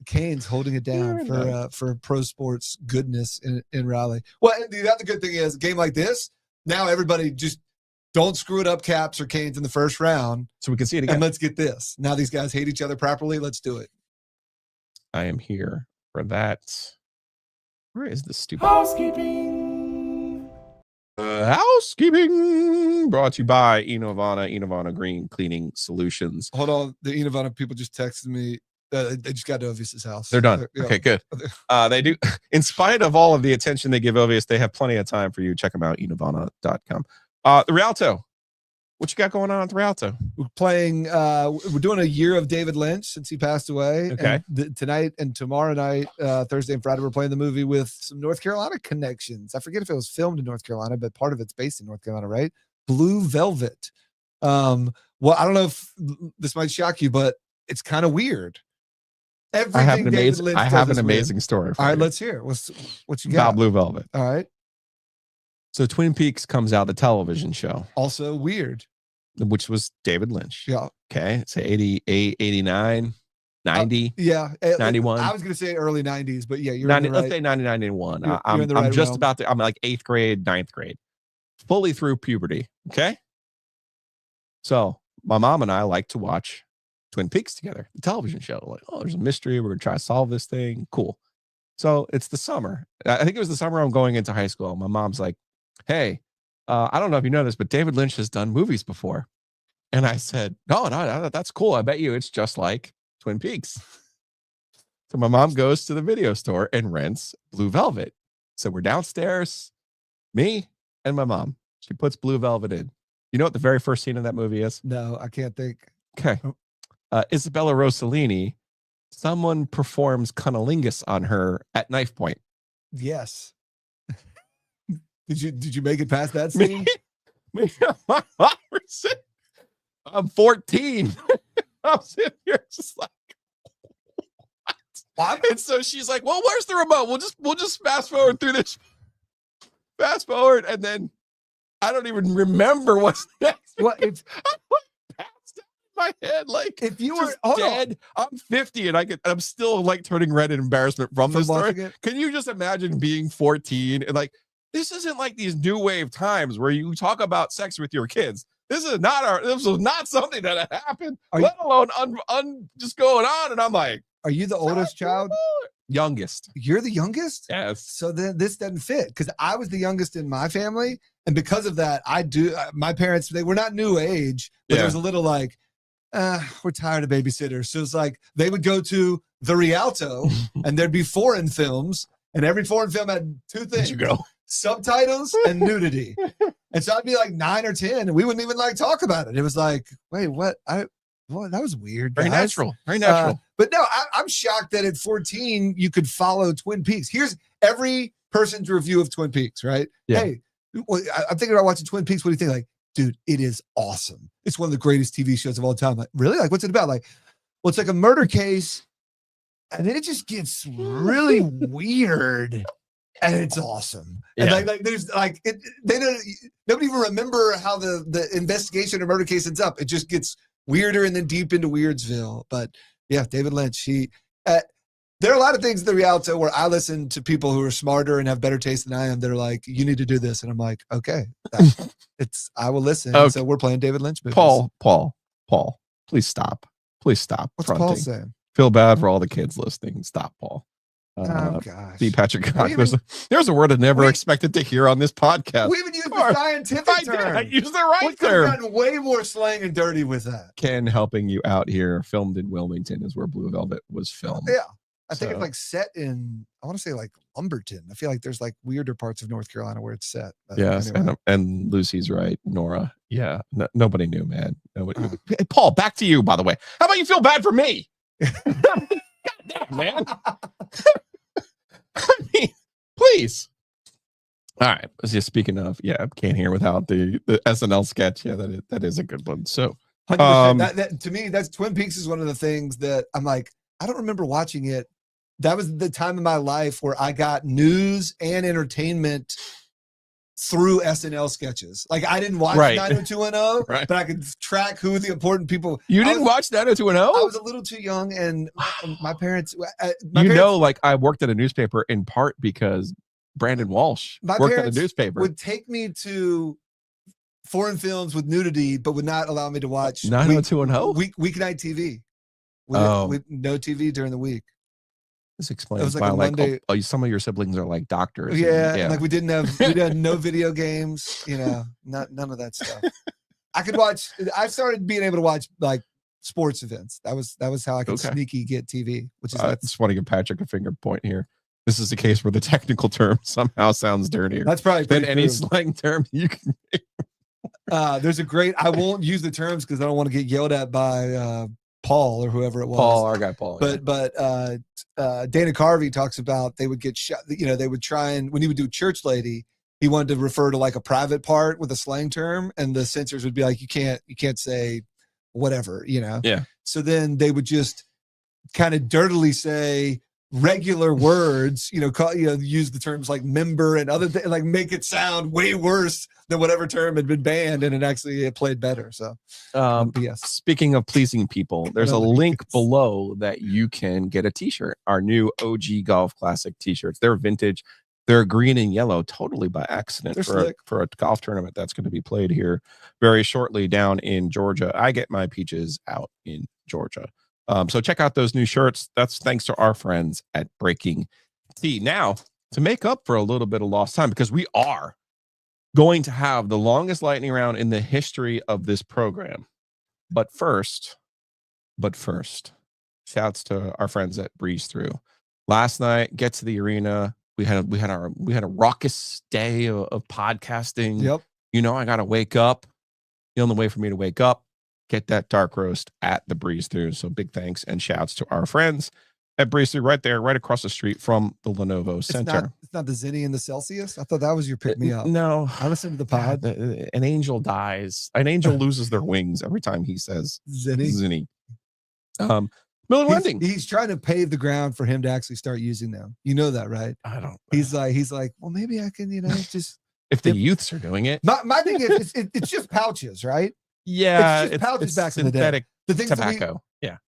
Canes holding it down for pro sports goodness in Raleigh. Well, the other good thing is a game like this, now everybody just don't screw it up, Caps or Canes in the first round. So we can see it again. And let's get this. Now these guys hate each other properly. Let's do it. I am here for that. Where is this stupid Housekeeping. Housekeeping brought to you by Enovana Green Cleaning Solutions. Hold on. The Enovana people just texted me. They just got to Ovius' house. They're done. Okay, good. They do. In spite of all of the attention they give Ovius, they have plenty of time for you. Check them out, enovana.com. The Rialto. What you got going on at the Rialto? We're playing. We're doing a year of David Lynch since he passed away. Okay. And tonight and tomorrow night, Thursday and Friday, we're playing the movie with some North Carolina connections. I forget if it was filmed in North Carolina, but part of it's based in North Carolina, right? Blue Velvet. Well, I don't know if this might shock you, but it's kind of weird. I have an amazing story. All right, let's hear. What you got? About Blue Velvet. All right. So Twin Peaks comes out, the television show. Also weird. Which was David Lynch. Yeah. Okay. So 88, 89, 90. 91. I was going to say early 90s, but yeah, you're 90, let's say 90, 91. I'm like 8th grade, 9th grade. Fully through puberty. Okay. So my mom and I like to watch Twin Peaks together, the television show. Like, oh, there's a mystery. We're going to try to solve this thing. Cool. So it's the summer. I think it was the summer I'm going into high school. My mom's like, hey, I don't know if you know this, but David Lynch has done movies before. And I said, no, that's cool. I bet you it's just like Twin Peaks. So my mom goes to the video store and rents Blue Velvet. So we're downstairs, me and my mom. She puts Blue Velvet in. You know what the very first scene of that movie is? No, I can't think. Okay. Isabella Rossellini, someone performs cunnilingus on her at knife point. Yes. Did you make it past that scene? I'm 14. I'm sitting here just like, what? And so she's like, well, where's the remote? We'll just fast forward through this. Fast forward, and then I don't even remember what's next. What it's passed out in my head, like if you were dead. I'm 50 and I'm still like turning red in embarrassment from this story. Can you just imagine being 14 and like, this isn't like these new wave times where you talk about sex with your kids. This was not something that had happened, let alone just going on. And I'm like, are you the oldest child? Youngest. You're the youngest? Yes. So then this doesn't fit because I was the youngest in my family. And because of that, my parents, they were not new age, but there was a little like, we're tired of babysitters. So it's like they would go to the Rialto and there'd be foreign films, and every foreign film had two things. You go. Subtitles and nudity. And so I'd be like 9 or 10 and we wouldn't even like talk about it. It was like, wait, what? Well, that was weird. Very natural. Very natural. But no, I'm shocked that at 14 you could follow Twin Peaks. Here's every person's review of Twin Peaks, right? Yeah. Hey, I'm thinking about watching Twin Peaks. What do you think? Like, dude, it is awesome. It's one of the greatest TV shows of all time. Like, really? Like, what's it about? Like, well, it's like a murder case, and then it just gets really weird. And it's awesome. And like there's like nobody even remember how the investigation or murder case ends up. It just gets weirder and then deep into Weirdsville. But yeah, David Lynch. There are a lot of things in the Rialto where I listen to people who are smarter and have better taste than I am. They're like, you need to do this, and I'm like, okay, I will listen. Okay. So we're playing David Lynch movies. Paul, please stop. Please stop. What's fronting. Paul saying? Feel bad for all the kids listening. Stop, Paul. Oh gosh. See, Patrick, I even- there's a word I never we- expected to hear on this podcast. We even used Or- the scientific I did. term. I used the right We could have term. gotten way more slang and dirty with that. Ken helping you out here. Filmed in Wilmington is where Blue Velvet was filmed. Yeah. I think So- it's like set in, I want to say like Lumberton. I feel like there's like weirder parts of North Carolina where it's set. But Yes, anyway. and Lucy's right, Nora. Yeah, nobody knew, man. Nobody. Hey, Paul, back to you. By the way, how about you feel bad for me? God damn, man. I mean, please. All right. Just speaking of, can't hear without the SNL sketch. Yeah, that is a good one. So 100%. That to me, that's Twin Peaks is one of the things that I'm like, I don't remember watching it. That was the time in my life where I got news and entertainment through SNL sketches. Like I didn't watch Right. 90210, Right. but I could track who the important people. you I didn't was- watch 90210? I was a little too young, and my parents. Like I worked at a newspaper in part because Brandon Walsh My worked at a parents newspaper. would take me to foreign films with nudity, but would not allow me to watch 90210? weeknight TV. With no TV during the week. This It explains was like why a Monday- some of your siblings are like doctors. Yeah, and, and like we had no video games, none of that stuff. I started being able to watch like sports events. That was how I could Okay. sneaky get TV, which is I just want to give Patrick a finger point here. This is the case where the technical term somehow sounds dirtier that's probably than pretty any true. slang term you can. There's a great, I won't use the terms because I don't want to get yelled at by Paul or whoever it was. Paul, our guy Paul. But Dana Carvey talks about they would get shot. They would try and when he would do Church Lady, he wanted to refer to like a private part with a slang term, and the censors would be like, you can't say whatever, Yeah. So then they would just kind of dirtily say regular words, use the terms like member and other things, like make it sound way worse than whatever term had been banned, and it played better. So yes. Speaking of pleasing people, there's a Another link yes. below that you can get a t-shirt, our new OG Golf Classic t-shirts. They're vintage. They're green and yellow, totally by accident They're for slick. for a golf tournament that's going to be played here very shortly down in Georgia. I get my peaches out in Georgia. So check out those new shirts. That's thanks to our friends at Breaking Tea. Now, to make up for a little bit of lost time, because we are going to have the longest lightning round in the history of this program. But first, shouts to our friends at Breeze Through. Last night, get to the arena. We had a raucous day of podcasting. Yep. I got to wake up. The only way for me to wake up, get that dark roast at the Breeze Through. So big thanks and shouts to our friends at Breeze Through right there, right across the street from the Lenovo Center. It's not the Zinni and the Celsius. I thought that was your pick me up. No, I listened to the pod. an angel dies. An angel loses their wings every time he says Zinni. Zinni. Miller Lending. He's trying to pave the ground for him to actually start using them. You know that, right? I don't. He's like, well, maybe I can, just. If the youths are doing it, My thing is, it's just pouches, right? yeah, It's just pouches back in the day. synthetic The things tobacco.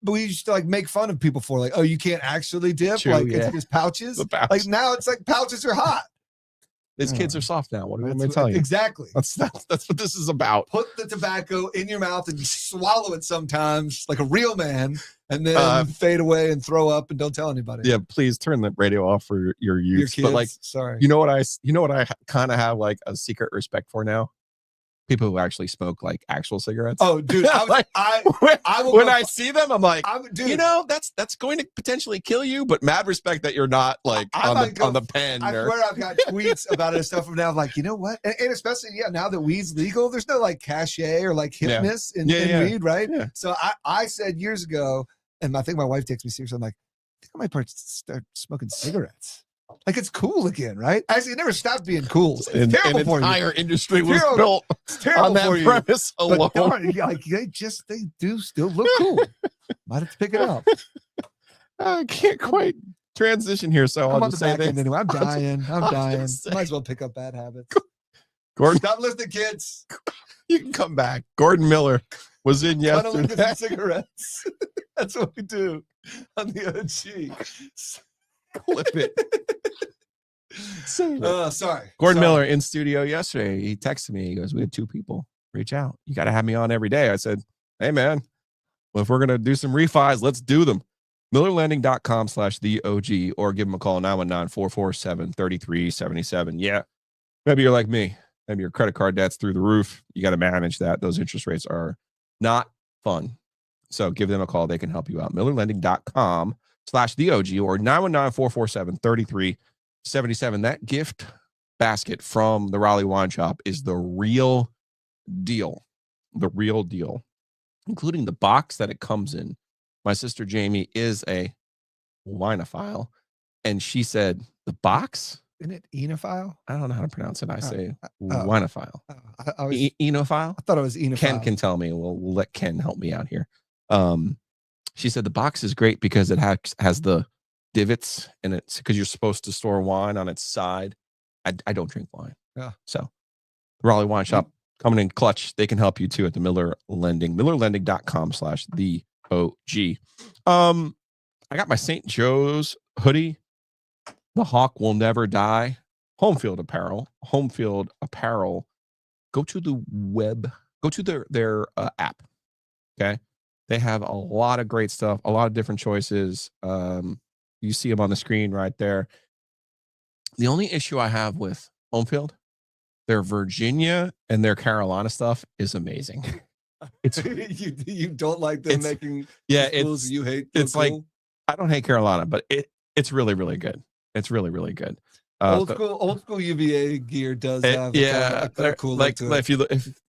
but we used to like make fun of people for like, oh, you can't actually dip. True, like yeah. it's just pouches. The pouch. Like now it's like pouches are hot. These kids are soft now. What do you want me to That's tell you? Exactly. That's what this is about. Put the tobacco in your mouth and swallow it sometimes like a real man, and then fade away and throw up and don't tell anybody. Yeah, please turn the radio off for your Your youth. kids. But like, Sorry. you know what I kind of have like a secret respect for now? People who actually smoke like actual cigarettes. Oh, dude, Like, I will when go- I see them, I'm like, dude, that's going to potentially kill you, but mad respect that you're not like I on might the go- on the pen. I or, swear I've got tweets about it and stuff from now. I'm like, you know what? And especially, now that weed's legal, there's no like cachet or like Yeah. hipness in Yeah. weed, right? Yeah. So I said years ago, and I think my wife takes me seriously. I'm like, I think I might start smoking cigarettes. Like it's cool again, right? Actually, it never stopped being cool. It's an terrible for you. entire industry It's was terrible. built It's terrible on that for you. premise alone. But darn, like they do still look cool. Might have to pick it up. I can't quite transition here, so I'm I'll on the just say back end this. anyway. I'm dying. I'm I'll dying. just say- Might as well pick up bad habits. Gordon, Stop listening, kids. you can come back. Gordon Miller was in Funnel into yesterday. some cigarettes. That's what we do on the OG. Clip it. Sorry. Gordon Sorry. Miller in studio yesterday. He texted me. He goes, "We had 2 people reach out. You got to have me on every day." I said, "Hey, man, well, if we're gonna do some refis, let's do them." MillerLending.com/theog, or give them a call 919-447-3377. Yeah, maybe you're like me. Maybe your credit card debt's through the roof. You got to manage that. Those interest rates are not fun. So give them a call. They can help you out. MillerLending.com/theog or 919-447-3377. That gift basket from the Raleigh Wine Shop is the real deal. The real deal, including the box that it comes in. My sister Jamie is a winophile, and she said, the box? Isn't it enophile? I don't know how to pronounce it. I say winophile. Enophile? I thought it was enophile. Ken can tell me. We'll let Ken help me out here. She said the box is great because it has the divots, and it's because you're supposed to store wine on its side. I don't drink wine. Yeah. So the Raleigh Wine Shop coming in clutch. They can help you too at the Miller Lending. MillerLending.com/theog. I got my St. Joe's hoodie. The Hawk will never die. Home field apparel. Go to the web. Go to their app. Okay. They have a lot of great stuff, a lot of different choices. You see them on the screen right there. The only issue I have with Home Field, their Virginia and their Carolina stuff is amazing. It's you don't like them making schools you hate. It's like, I don't hate Carolina, but it's really, really good. It's really, really good. Old school UVA gear does have a cool look to it.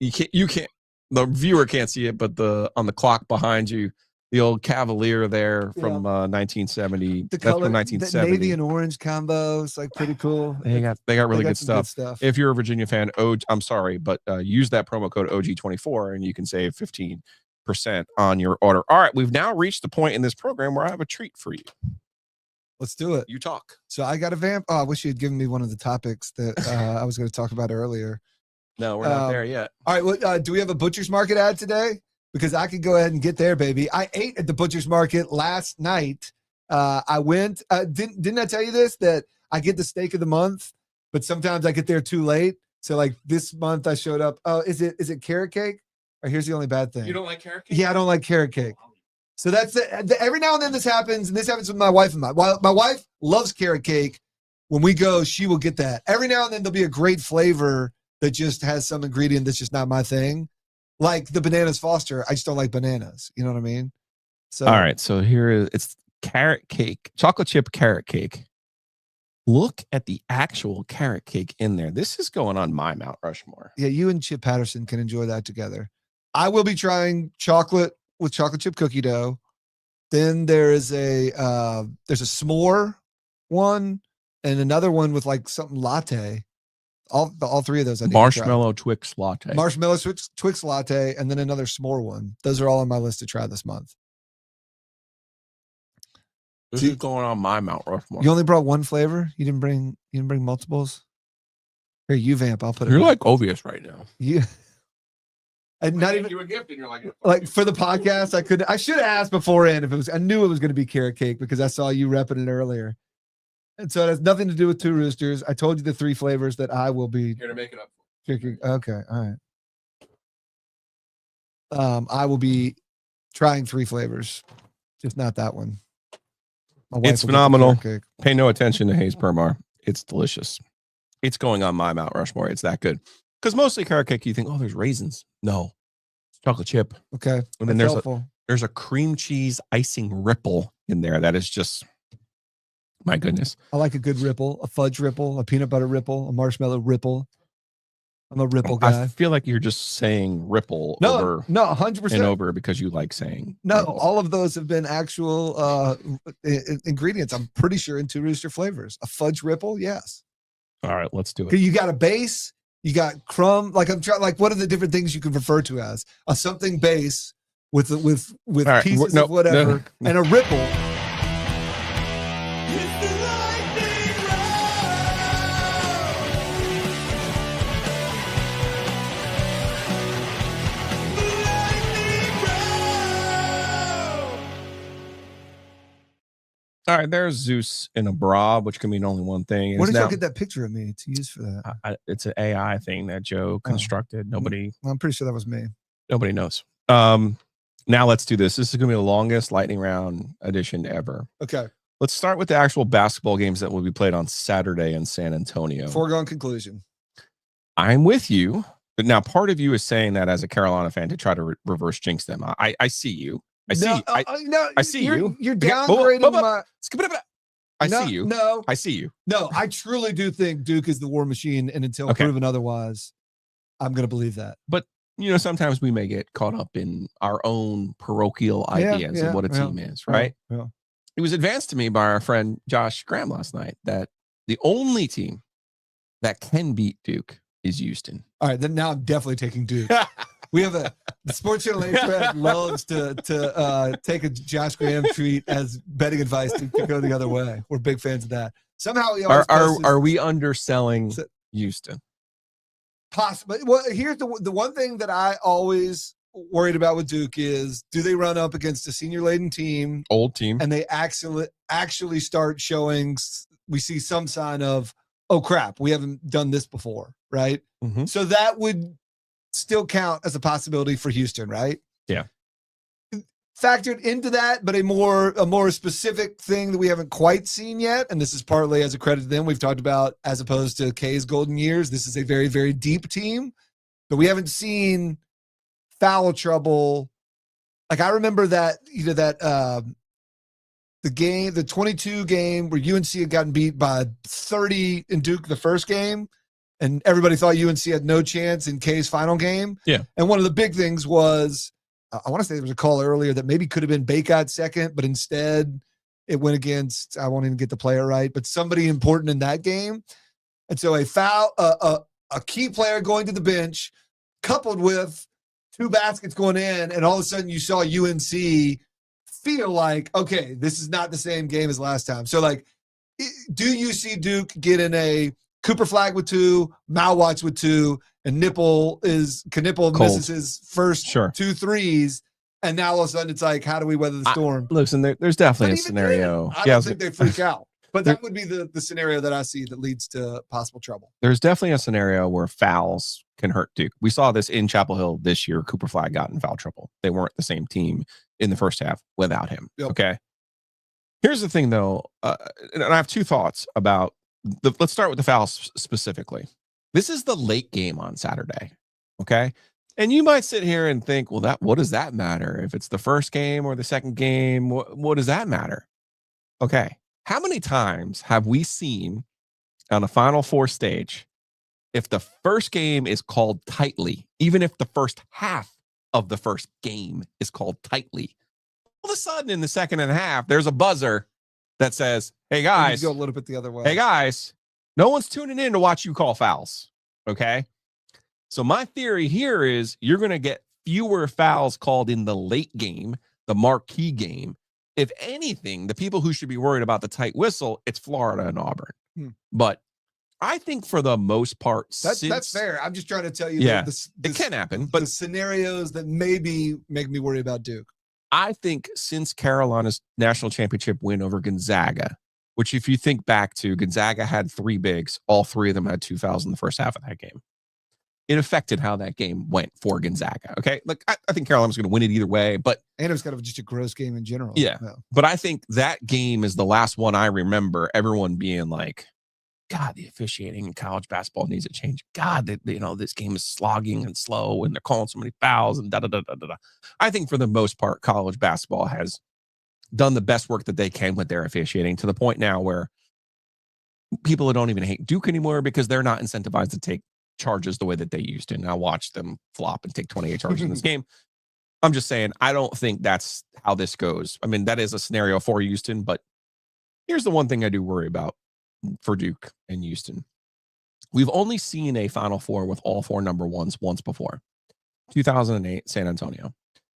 If you can't, the viewer can't see it, but on the clock behind you, the old Cavalier there from 1970. The That's color, from 1970. the navy and orange combo is like pretty cool. They got really good stuff. If you're a Virginia fan, I'm sorry, but use that promo code OG24 and you can save 15% on your order. All right, we've now reached the point in this program where I have a treat for you. Let's do it. You talk. So I got a vamp. Oh, I wish you had given me one of the topics that I was going to talk about earlier. No, we're not there yet. All right. Well, do we have a butcher's market ad today? Because I could go ahead and get there, baby. I ate at the butcher's market last night. I went. Didn't I tell you this? That I get the steak of the month, but sometimes I get there too late. So like this month I showed up. Oh, is it carrot cake? Or here's the only bad thing. You don't like carrot cake? Yeah, I don't like carrot cake. So that's it. Every now and then this happens, and this happens with my wife and my wife loves carrot cake. When we go, she will get that. Every now and then there'll be a great flavor that just has some ingredient that's just not my thing. Like the bananas Foster, I just don't like bananas. You know what I mean? So all right, so it's carrot cake, chocolate chip carrot cake. Look at the actual carrot cake in there. This is going on my Mount Rushmore. Yeah, you and Chip Patterson can enjoy that together. I will be trying chocolate with chocolate chip cookie dough. Then there's a s'more one and another one with like something latte. All three of those. Marshmallow Twix latte. Marshmallow Twix latte, and then another s'more one. Those are all on my list to try this month. This is going on my Mount Rushmore. You only brought one flavor. You didn't bring multiples. Here, you vamp. I'll put it. You're like obvious right now. You. And not even you a gift, and you're like for the podcast. I should have asked beforehand if it was. I knew it was going to be carrot cake because I saw you repping it earlier. And so it has nothing to do with Two Roosters. I told you the three flavors that I will be here to make it up. Okay, all right. I will be trying three flavors, just not that one. It's phenomenal. Pay no attention to Hayes Permar. It's delicious. It's going on my Mount Rushmore. It's that good. Because mostly carrot cake, you think, oh, there's raisins. No, it's chocolate chip. Okay, and then there's a cream cheese icing ripple in there that is just. My goodness. I like a good ripple, a fudge ripple, a peanut butter ripple, a marshmallow ripple. I'm a ripple guy. I feel like you're just saying ripple over 100% and over because you like saying ripple. All of those have been actual ingredients. I'm pretty sure in Two Rooster flavors. A fudge ripple, yes. All right, let's do it. You got a base, you got crumb. Like I'm trying. Like what are the different things you can refer to as a something base with right, pieces of whatever and a ripple. All right, there's Zeus in a bra, which can mean only one thing. Where did you get that picture of me to use for that? It's an AI thing that Joe constructed. Nobody. Well, I'm pretty sure that was me. Nobody knows. Now let's do this. This is going to be the longest lightning round edition ever. Okay. Let's start with the actual basketball games that will be played on Saturday in San Antonio. Foregone conclusion. I'm with you, but now part of you is saying that as a Carolina fan to try to reverse jinx them. I see you. I see. No, I see you. You're Okay, downgrading my. I see you. No, I see you. no. I truly do think Duke is the war machine, and until proven otherwise, I'm going to believe that. But sometimes we may get caught up in our own parochial ideas of what a team is, right? Yeah. It was advanced to me by our friend Josh Graham last night that the only team that can beat Duke is Houston. All right, then now I'm definitely taking Duke. We have the Sports Channel 8 thread loves to take a Josh Graham treat as betting advice to go the other way. We're big fans of that. Somehow he always are we underselling Houston? Possibly. Well, here's the one thing that I always worried about with Duke is, do they run up against a senior laden team, old team, and they actually start showing, we see some sign of, oh crap, we haven't done this before, right? Mm-hmm. So that would still count as a possibility for Houston, right? Yeah. Factored into that, but a more specific thing that we haven't quite seen yet, and this is partly as a credit to them. We've talked about, as opposed to K's golden years, this is a very, very deep team, but we haven't seen foul trouble. Like I remember that, the 22 game where UNC had gotten beat by 30 in Duke the first game, and everybody thought UNC had no chance in K's final game. Yeah. And one of the big things was, I want to say there was a call earlier that maybe could have been Baycott second, but instead it went against, I won't even get the player right, but somebody important in that game. And so a foul, a key player going to the bench, coupled with 2 baskets going in, and all of a sudden you saw UNC feel like, okay, this is not the same game as last time. So like, do you see Duke get in a Cooper Flag with 2, Malwatch with 2, and Knippel misses his first 2 threes, and now all of a sudden it's like, how do we weather the storm? Listen, there's definitely a scenario. I don't think they freak out, but that would be the scenario that I see that leads to possible trouble. There's definitely a scenario where fouls can hurt Duke. We saw this in Chapel Hill this year. Cooper Flag got in foul trouble. They weren't the same team in the first half without him. Yep. Okay. Here's the thing, though, and I have 2 thoughts about let's start with the fouls specifically. This is the late game on Saturday. Okay. And you might sit here and think, well, what does that matter? If it's the first game or the second game, what does that matter? Okay. How many times have we seen on a Final Four stage, if the first game is called tightly, even if the first half of the first game is called tightly, all of a sudden in the second and a half, there's a buzzer that says, hey guys, go a little bit the other way. Hey guys, no one's tuning in to watch you call fouls. Okay. So my theory here is you're going to get fewer fouls called in the late game, the marquee game. If anything, the people who should be worried about the tight whistle, it's Florida and Auburn. But I think for the most part, that's fair. I'm just trying to tell you, it can happen, but the scenarios that maybe make me worry about Duke. I think since Carolina's national championship win over Gonzaga, which if you think back to, Gonzaga had 3 bigs, all 3 of them had 2 fouls in the first half of that game. It affected how that game went for Gonzaga. Okay. Like I think Carolina was going to win it either way, but and it was kind of just a gross game in general. Yeah. But I think that game is the last one I remember everyone being like, God, the officiating in college basketball needs to change. God, this game is slogging and slow and they're calling so many fouls and da-da-da-da-da. I think for the most part, college basketball has done the best work that they can with their officiating to the point now where people don't even hate Duke anymore because they're not incentivized to take charges the way that they used to. And I watched them flop and take 28 charges in this game. I'm just saying, I don't think that's how this goes. I mean, that is a scenario for Houston, but here's the one thing I do worry about for Duke and Houston. We've only seen a Final Four with all 4 number ones once before. 2008, San Antonio.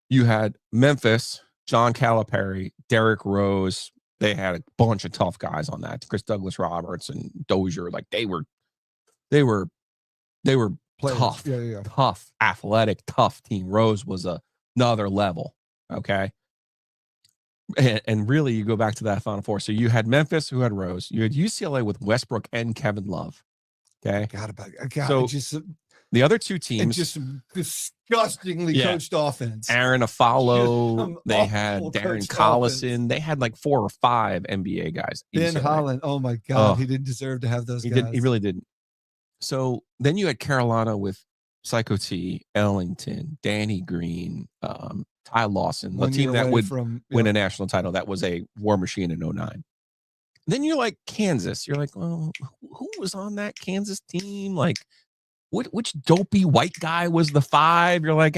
You had Memphis, John Calipari, Derrick Rose. They had a bunch of tough guys on that. Chris Douglas Roberts and Dozier. Like they were players. Tough, tough, athletic, tough team. Rose was another level. Okay. And really, you go back to that Final Four. So you had Memphis, who had Rose. You had UCLA with Westbrook and Kevin Love. Okay. The other two And teams, just some disgustingly Yeah. coached offense. Aaron Afalo, Some they had awful Darren coached Collison. offense. They had like 4 or 5 NBA guys. Ben UCLA. Holland. Oh my God. Oh. He didn't deserve to have those He guys. didn't. He really didn't. So then you had Carolina with Psycho T, Ellington, Danny Green, Ty Lawson, the 1 team year that away would from win a national title. That was a war machine in 09. Then you're like Kansas. You're like, well, who was on that Kansas team? Like, which dopey white guy was the 5? You're like,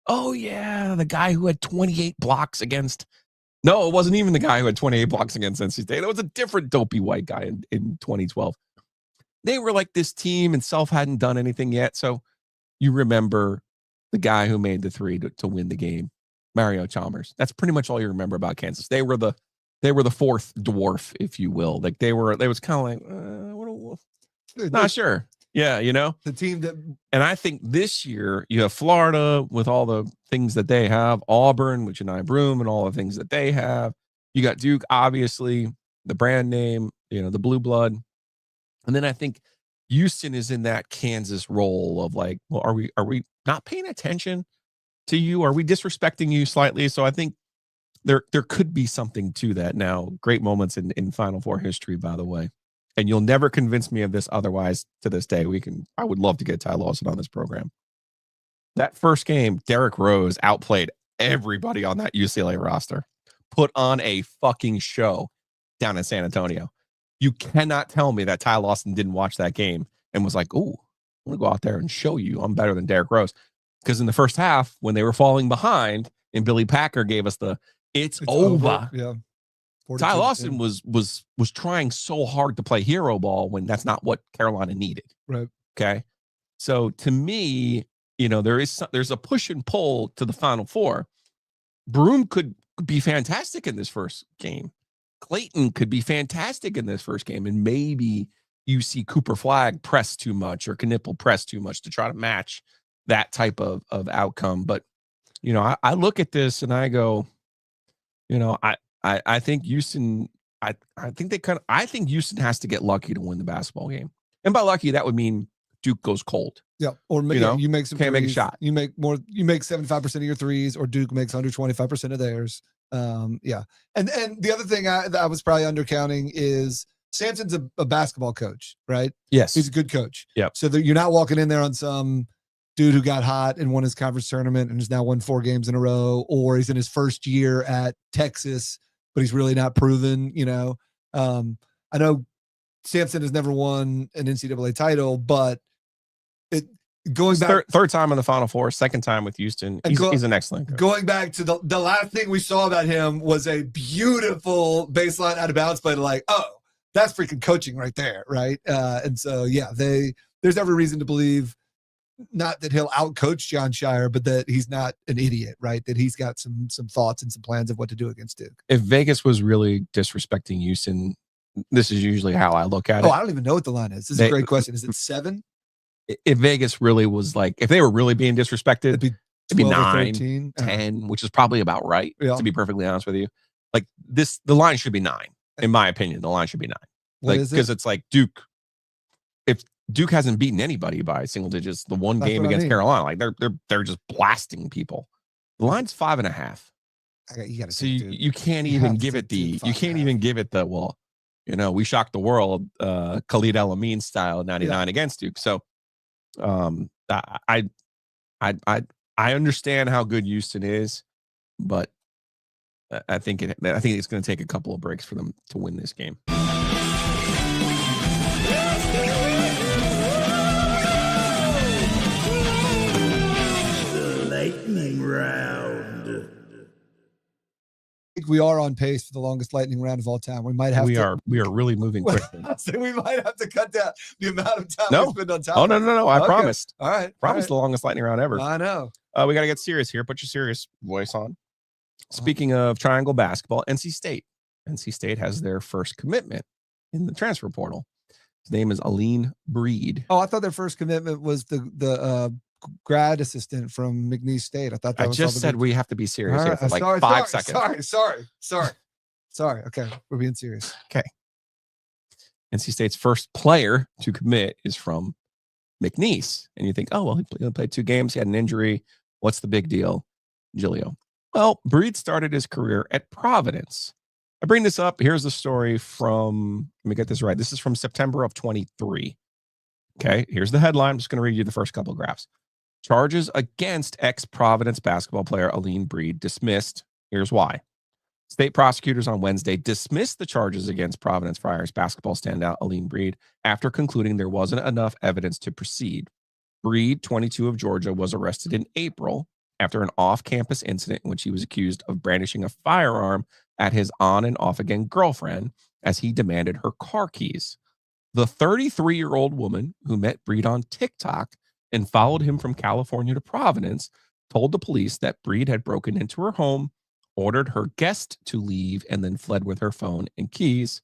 oh yeah, the guy who had 28 blocks against. No, it wasn't even the guy who had 28 blocks against NC State. It was a different dopey white guy in 2012. They were like this team, and Self hadn't done anything yet. So you remember the guy who made the 3 to win the game, Mario Chalmers. That's pretty much all you remember about Kansas. They were the 4th dwarf, if you will. Like they was kind of like, not sure. Yeah, you know, the team that, and I think this year you have Florida with all the things that they have, Auburn with Janai Broom and all the things that they have. You got Duke, obviously, the brand name, you know, the blue blood. And then I think Houston is in that Kansas role of like, well, are we not paying attention to you? Are we disrespecting you slightly? So I think there could be something to that. Now, great moments in Final Four history, by the way. And you'll never convince me of this otherwise to this day. I would love to get Ty Lawson on this program. That first game, Derrick Rose outplayed everybody on that UCLA roster. Put on a fucking show down in San Antonio. You cannot tell me that Ty Lawson didn't watch that game and was like, "Ooh, I'm gonna go out there and show you I'm better than Derrick Rose." Because in the first half, when they were falling behind, and Billy Packer gave us the "it's over." Yeah. Ty Lawson was trying so hard to play hero ball when that's not what Carolina needed. Right. Okay. So to me, you know, there's a push and pull to the Final Four. Broom could be fantastic in this first game. Clayton could be fantastic in this first game, and maybe you see Cooper Flagg press too much or Knipple press too much to try to match that type of outcome. But you know, I look at this and I go, you know, I think Houston. I think Houston has to get lucky to win the basketball game, and by lucky that would mean Duke goes cold. Yeah, or you make some can't make a threes. shot. You make 75% of your threes, or Duke makes 125% of theirs. Yeah, and the other thing I was probably undercounting is Sampson's a basketball coach, right? Yes, He's a good coach. Yep. So that you're not walking in there on some dude who got hot and won his conference tournament and has now won 4 games in a row, or he's in his first year at Texas, but he's really not proven. You know, I know Sampson has never won an NCAA title, but going back third time in the Final Four, second time with Houston. He's an excellent coach. Going back to the last thing we saw about him was a beautiful baseline out of bounds play to like, oh, that's freaking coaching right there, right? And so yeah, there's every reason to believe not that he'll outcoach John Shire, but that he's not an idiot, right? That he's got some thoughts and some plans of what to do against Duke. If Vegas was really disrespecting Houston, this is usually how I look at it. Oh, I don't even know what the line is. This is a great question. Is it 7? If Vegas really was like, if they were really being disrespected, it'd be 9, 13. 10, which is probably about right, Yeah. to be perfectly honest with you. Like the line should be 9, in my opinion. The line should be 9. What Like, is it? because it's like Duke, if Duke hasn't beaten anybody by single digits, the one That's game what I against mean. Carolina, like they're just blasting people. The line's 5.5. You got to So say, you can't You even have give to it do you can't even give it the, well, you know, we shocked the world, Khalid El-Amin style 99 against Duke. So I understand how good Houston is, but I think it's going to take a couple of breaks for them to win this game. Lightning round. I think we are on pace for the longest lightning round of all time. We might have We are really moving quickly. So we might have to cut down the amount of time No. we spend on time. Oh no! I Okay. promised. All right. Promised the longest lightning round ever. I know. We got to get serious here. Put your serious voice on. Speaking of triangle basketball, NC State. NC State has their first commitment in the transfer portal. His name is Aline Breed. Oh, I thought their first commitment was the grad assistant from McNeese State. I thought that I was just all the said big- we have to be serious All here right, for like 5 seconds. Sorry. Okay, we're being serious. NC State's first player to commit is from McNeese. And you think, oh, well, he only played 2 games. He had an injury. What's the big deal, Giglio? Well, Breed started his career at Providence. I bring this up. Here's the story from, let me get this right. This is from September of 23. Okay, here's the headline. I'm just going to read you the first couple of graphs. Charges against ex-Providence basketball player Aline Breed dismissed. Here's why. State prosecutors on Wednesday dismissed the charges against Providence Friars basketball standout Aline Breed after concluding there wasn't enough evidence to proceed. Breed, 22 of Georgia, was arrested in April after an off-campus incident in which he was accused of brandishing a firearm at his on and off again girlfriend as he demanded her car keys. The 33-year-old woman who met Breed on TikTok and followed him from California to Providence told the police that Breed had broken into her home, ordered her guest to leave, and then fled with her phone and keys.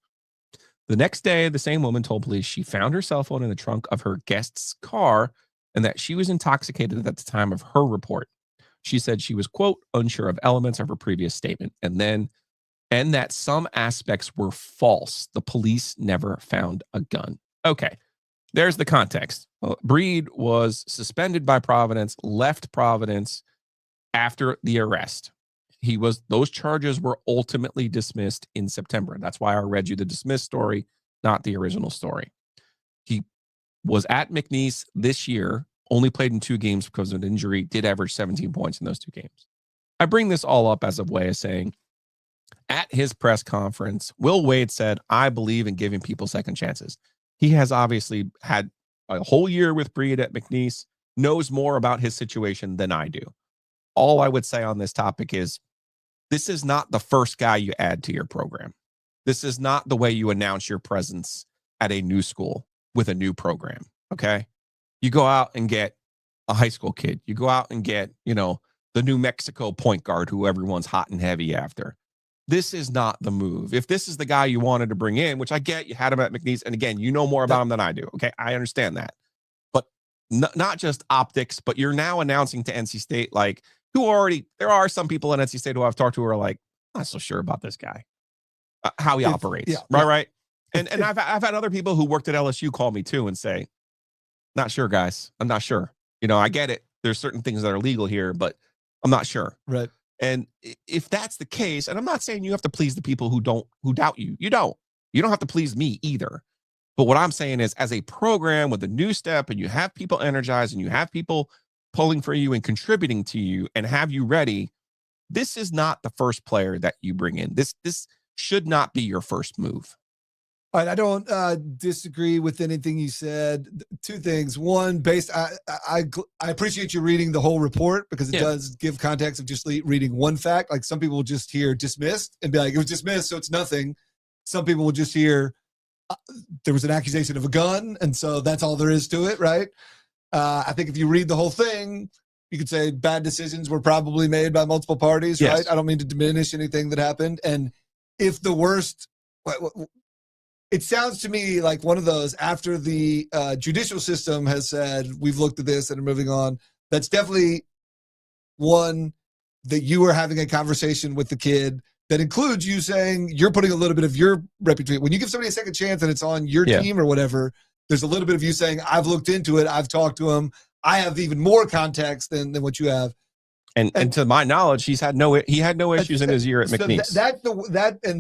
The next day, the same woman told police she found her cell phone in the trunk of her guest's car and that she was intoxicated at the time of her report. She said she was, quote, unsure of elements of her previous statement, and that some aspects were false. The police never found a gun. Okay, there's the context. Breed was suspended by Providence, left Providence after the arrest. Those charges were ultimately dismissed in September. That's why I read you the dismissed story, not the original story. He was at McNeese this year, only played in 2 games because of an injury, did average 17 points in those 2 games. I bring this all up as a way of saying, at his press conference, Will Wade said, I believe in giving people second chances. He has obviously had a whole year with Breed at McNeese, knows more about his situation than I do. All I would say on this topic is, this is not the first guy you add to your program. This is not the way you announce your presence at a new school with a new program, okay? You go out and get a high school kid. You go out and get, the New Mexico point guard who everyone's hot and heavy after. This is not the move. If this is the guy you wanted to bring in, which I get, you had him at McNeese, and again, you know more about him than I do, okay? I understand that. But not just optics, but you're now announcing to NC State, like, there are some people in NC State who I've talked to who are like, I'm not so sure about this guy, how he operates, right? And I've had other people who worked at LSU call me too and say, not sure, guys. I'm not sure. I get it. There's certain things that are legal here, but I'm not sure. Right. And if that's the case, and I'm not saying you have to please the people who doubt you. You don't have to please me either. But what I'm saying is, as a program with a new step, and you have people energized and you have people pulling for you and contributing to you and have you ready, this is not the first player that you bring in. This should not be your first move. All right, I don't disagree with anything you said. 2 things. One, I appreciate you reading the whole report, because it does give context of just reading one fact. Like, some people will just hear dismissed and be like, it was dismissed, so it's nothing. Some people will just hear there was an accusation of a gun, and so that's all there is to it, right? I think if you read the whole thing, you could say bad decisions were probably made by multiple parties, yes. Right? I don't mean to diminish anything that happened. And if the worst, it sounds to me like one of those, after the judicial system has said, we've looked at this and are moving on, that's definitely one that you are having a conversation with the kid that includes you saying you're putting a little bit of your reputation. When you give somebody a second chance and it's on your team or whatever, there's a little bit of you saying, I've looked into it, I've talked to him, I have even more context than what you have. And to my knowledge, he had no issues in his year at McNeese.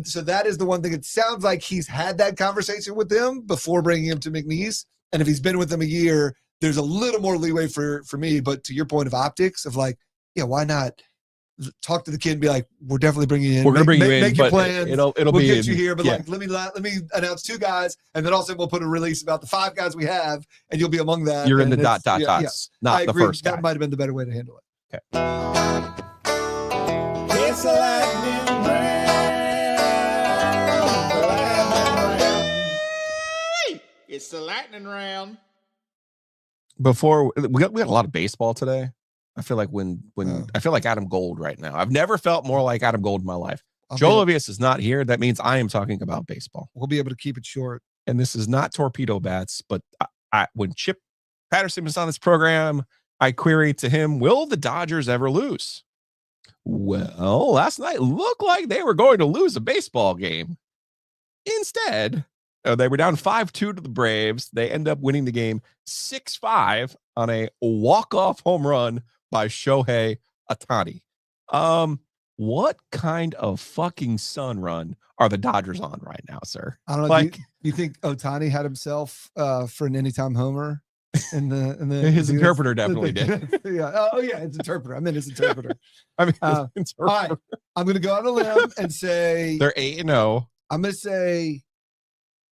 So that is the one thing. It sounds like he's had that conversation with them before bringing him to McNeese. And if he's been with them a year, there's a little more leeway for me. But to your point of optics, of like, why not talk to the kid and be like, we're definitely bringing you in. We're going to bring you in, make your but plans. We'll get you here. But let me announce 2 guys, and then also we'll put a release about the 5 guys we have, and you'll be among that. You're in the dots, not the first guy. That might have been the better way to handle it. Okay. It's a lightning round. It's the lightning round. Before we got a lot of baseball today. I feel like I feel like Adam Gold right now. I've never felt more like Adam Gold in my life. Joel Ovius is not here. That means I am talking about baseball. We'll be able to keep it short. And this is not torpedo bats, but when Chip Patterson was on this program, I queried to him, will the Dodgers ever lose? Well, last night looked like they were going to lose a baseball game. Instead, They were down 5-2 to the Braves. They end up winning the game 6-5 on a walk-off home run by Shohei Ohtani. What kind of fucking sun run are the Dodgers on right now, sir? I don't know. Like, do you think Ohtani had himself for an anytime homer? In the his interpreter definitely did. Yeah. Oh yeah, his interpreter. I meant his interpreter. I mean, All right. I'm going to go on a limb and say they're 8-0. I'm going to say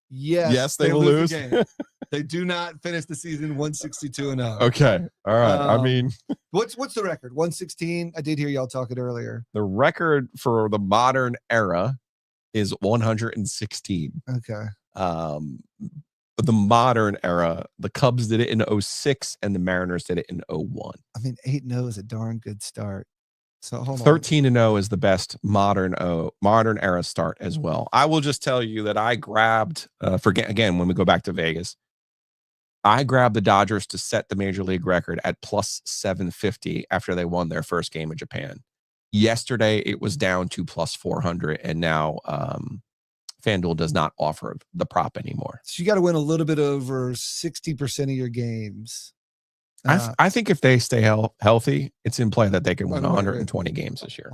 yes. Yes, they will lose. The game. They do not finish the season 162-0. Okay. All right. I mean, what's the record? 116. I did hear y'all talking earlier. the record for the modern era is 116. Okay. But the modern era, the Cubs did it in 06 and the Mariners did it in 01. I mean, 8-0 is a darn good start. So hold on. 13-0 is the best modern era start as well. I will just tell you that I grabbed again when we go back to Vegas, I grabbed the Dodgers to set the major league record at plus 750 after they won their first game in Japan. Yesterday it was down to plus 400, and now FanDuel does not offer the prop anymore. So you got to win a little bit over 60% of your games. I think if they stay healthy, it's in play that they can win 120 games this year.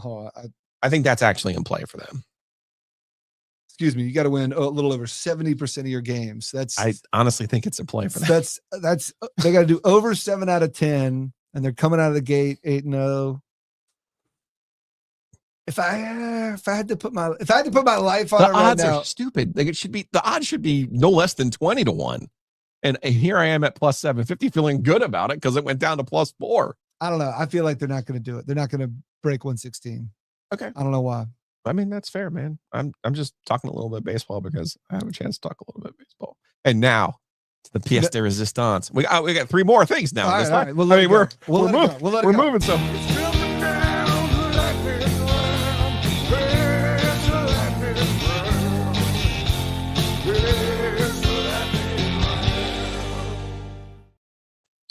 I think that's actually in play for them. Excuse me. You got to win a little over 70% of your games. I honestly think it's in play for them. That's they got to do over 7 out of 10, and they're coming out of the gate 8-0. If I had to put my life on it right odds now, are stupid. The odds should be no less than 20-1. And here I am at plus 750 feeling good about it because it went down to plus 4. I don't know. I feel like they're not going to do it. They're not going to break 116. Okay. I don't know why. I mean, that's fair, man. I'm just talking a little bit of baseball because I have a chance to talk a little bit of baseball. And now to the pièce de resistance. We got 3 more things now. All right. We're moving some.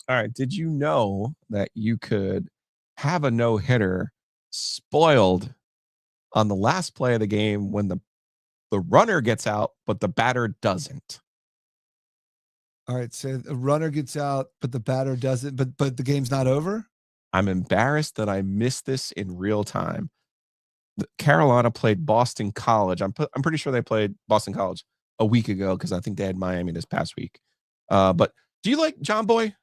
All right. Did you know that you could have a no-hitter spoiled on the last play of the game when the runner gets out, but the batter doesn't? All right. So the runner gets out, but the batter doesn't, but the game's not over? I'm embarrassed that I missed this in real time. Carolina played Boston College. I'm pretty sure they played Boston College a week ago because I think they had Miami this past week. But do you like John Boy?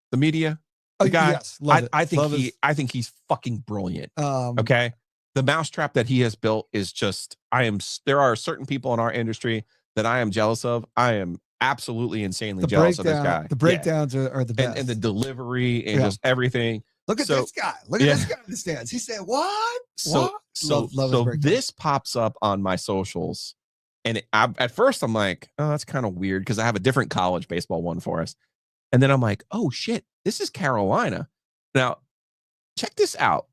The media, the guy. Yes, I think he's fucking brilliant. Okay, the mousetrap that he has built is just. There are certain people in our industry that I am jealous of. I am absolutely insanely jealous of this guy. The breakdowns are the best, and the delivery and just everything. Look at this guy. Look at this guy in the stands. He said, "What?" So this pops up on my socials, and at first I'm like, "Oh, that's kind of weird," because I have a different college baseball one for us. And then I'm like, oh shit, this is Carolina. Now, check this out.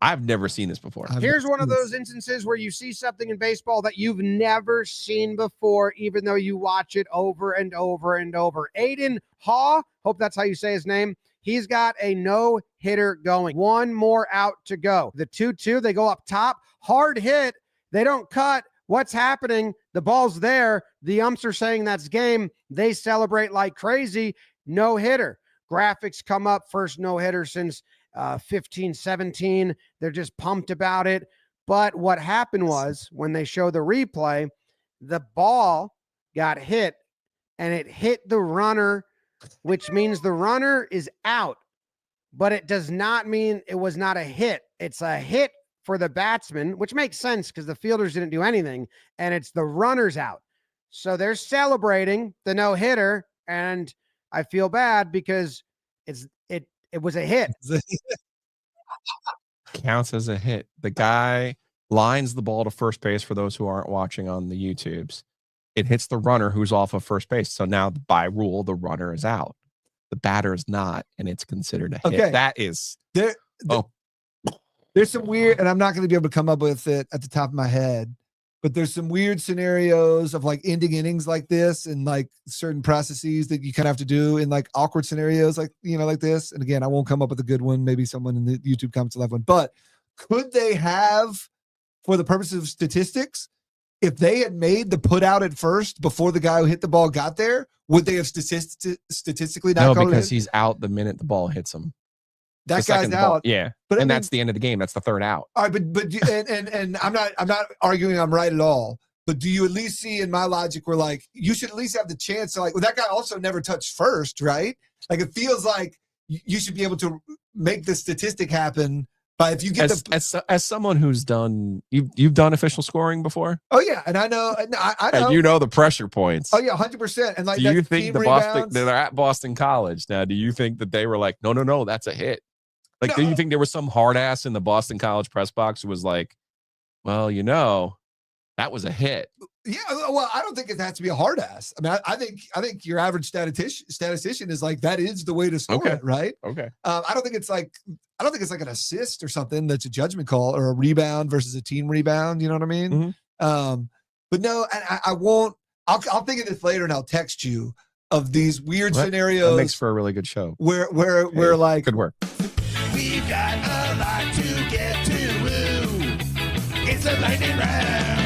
I've never seen this before. Here's one of those instances where you see something in baseball that you've never seen before, even though you watch it over and over and over. Aiden Haw, hope that's how you say his name. He's got a no-hitter going. 1 more out to go. The 2-2, they go up top. Hard hit. They don't cut. What's happening? The ball's there. The umps are saying that's game. They celebrate like crazy. No hitter. Graphics come up. First no hitter since 15-17. They're just pumped about it. But what happened was when they show the replay, the ball got hit and it hit the runner, which means the runner is out. But it does not mean it was not a hit. It's a hit for the batsman, which makes sense because the fielders didn't do anything, and it's the runners out. So they're celebrating the no-hitter, and I feel bad because it was a hit. Counts as a hit. The guy lines the ball to first base for those who aren't watching on the YouTubes. It hits the runner who's off of first base. So now by rule, the runner is out. The batter is not, and it's considered a hit. Okay. That is there's some weird, and I'm not going to be able to come up with it at the top of my head, but there's some weird scenarios of like ending innings like this and like certain processes that you kind of have to do in like awkward scenarios like this. And again, I won't come up with a good one. Maybe someone in the YouTube comments will have one, but could they have, for the purposes of statistics, if they had made the put out at first before the guy who hit the ball got there, would they have statistically not No, called it because in? he's out the minute the ball hits him. That The second guy's the ball- out. Yeah. But I And mean- that's the end of the game. That's the third out. All right, but and I'm not arguing I'm right at all. But do you at least see in my logic where like you should at least have the chance to like, well, that guy also never touched first, right? Like it feels like you should be able to make the statistic happen by if you get As someone who's done you've done official scoring before, oh yeah, and I know and know. you know the pressure points. Oh yeah, 100%. And like, do you that think team the Boston rebounds- they're at Boston College now? Do you think that they were like, no, that's a hit? Like, do No. you think there was some hard ass in the Boston College press box who was like, well, that was a hit? Yeah, well, I don't think it has to be a hard ass. I mean, I think your average statistician is like that is the way to score Okay. it, right? Okay. I don't think it's like an assist or something that's a judgment call or a rebound versus a team rebound. You know what I mean? Mhm. But no, and I won't. I'll think of this later and I'll text you of these weird That scenarios makes for a really good show. where Hey, like good work. We've got a lot to get to. It's a lightning round.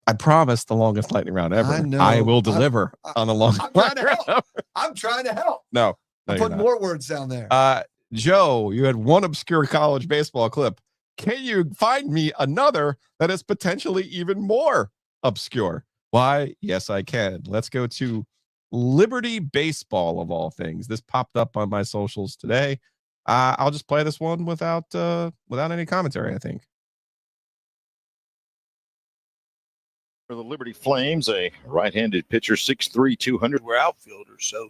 I promise the longest lightning round ever. I know. I will deliver on the longest I'm trying to lightning round. help. I'm trying to help. No, I'm you're putting not. more words down there. Joe, you had one obscure college baseball clip. Can you find me another that is potentially even more obscure? Why? Yes, I can. Let's go to Liberty Baseball of all things. This popped up on my socials today. I'll just play this one without any commentary, I think. For the Liberty Flames, a right-handed pitcher, 6'3", 200. We're outfielders, so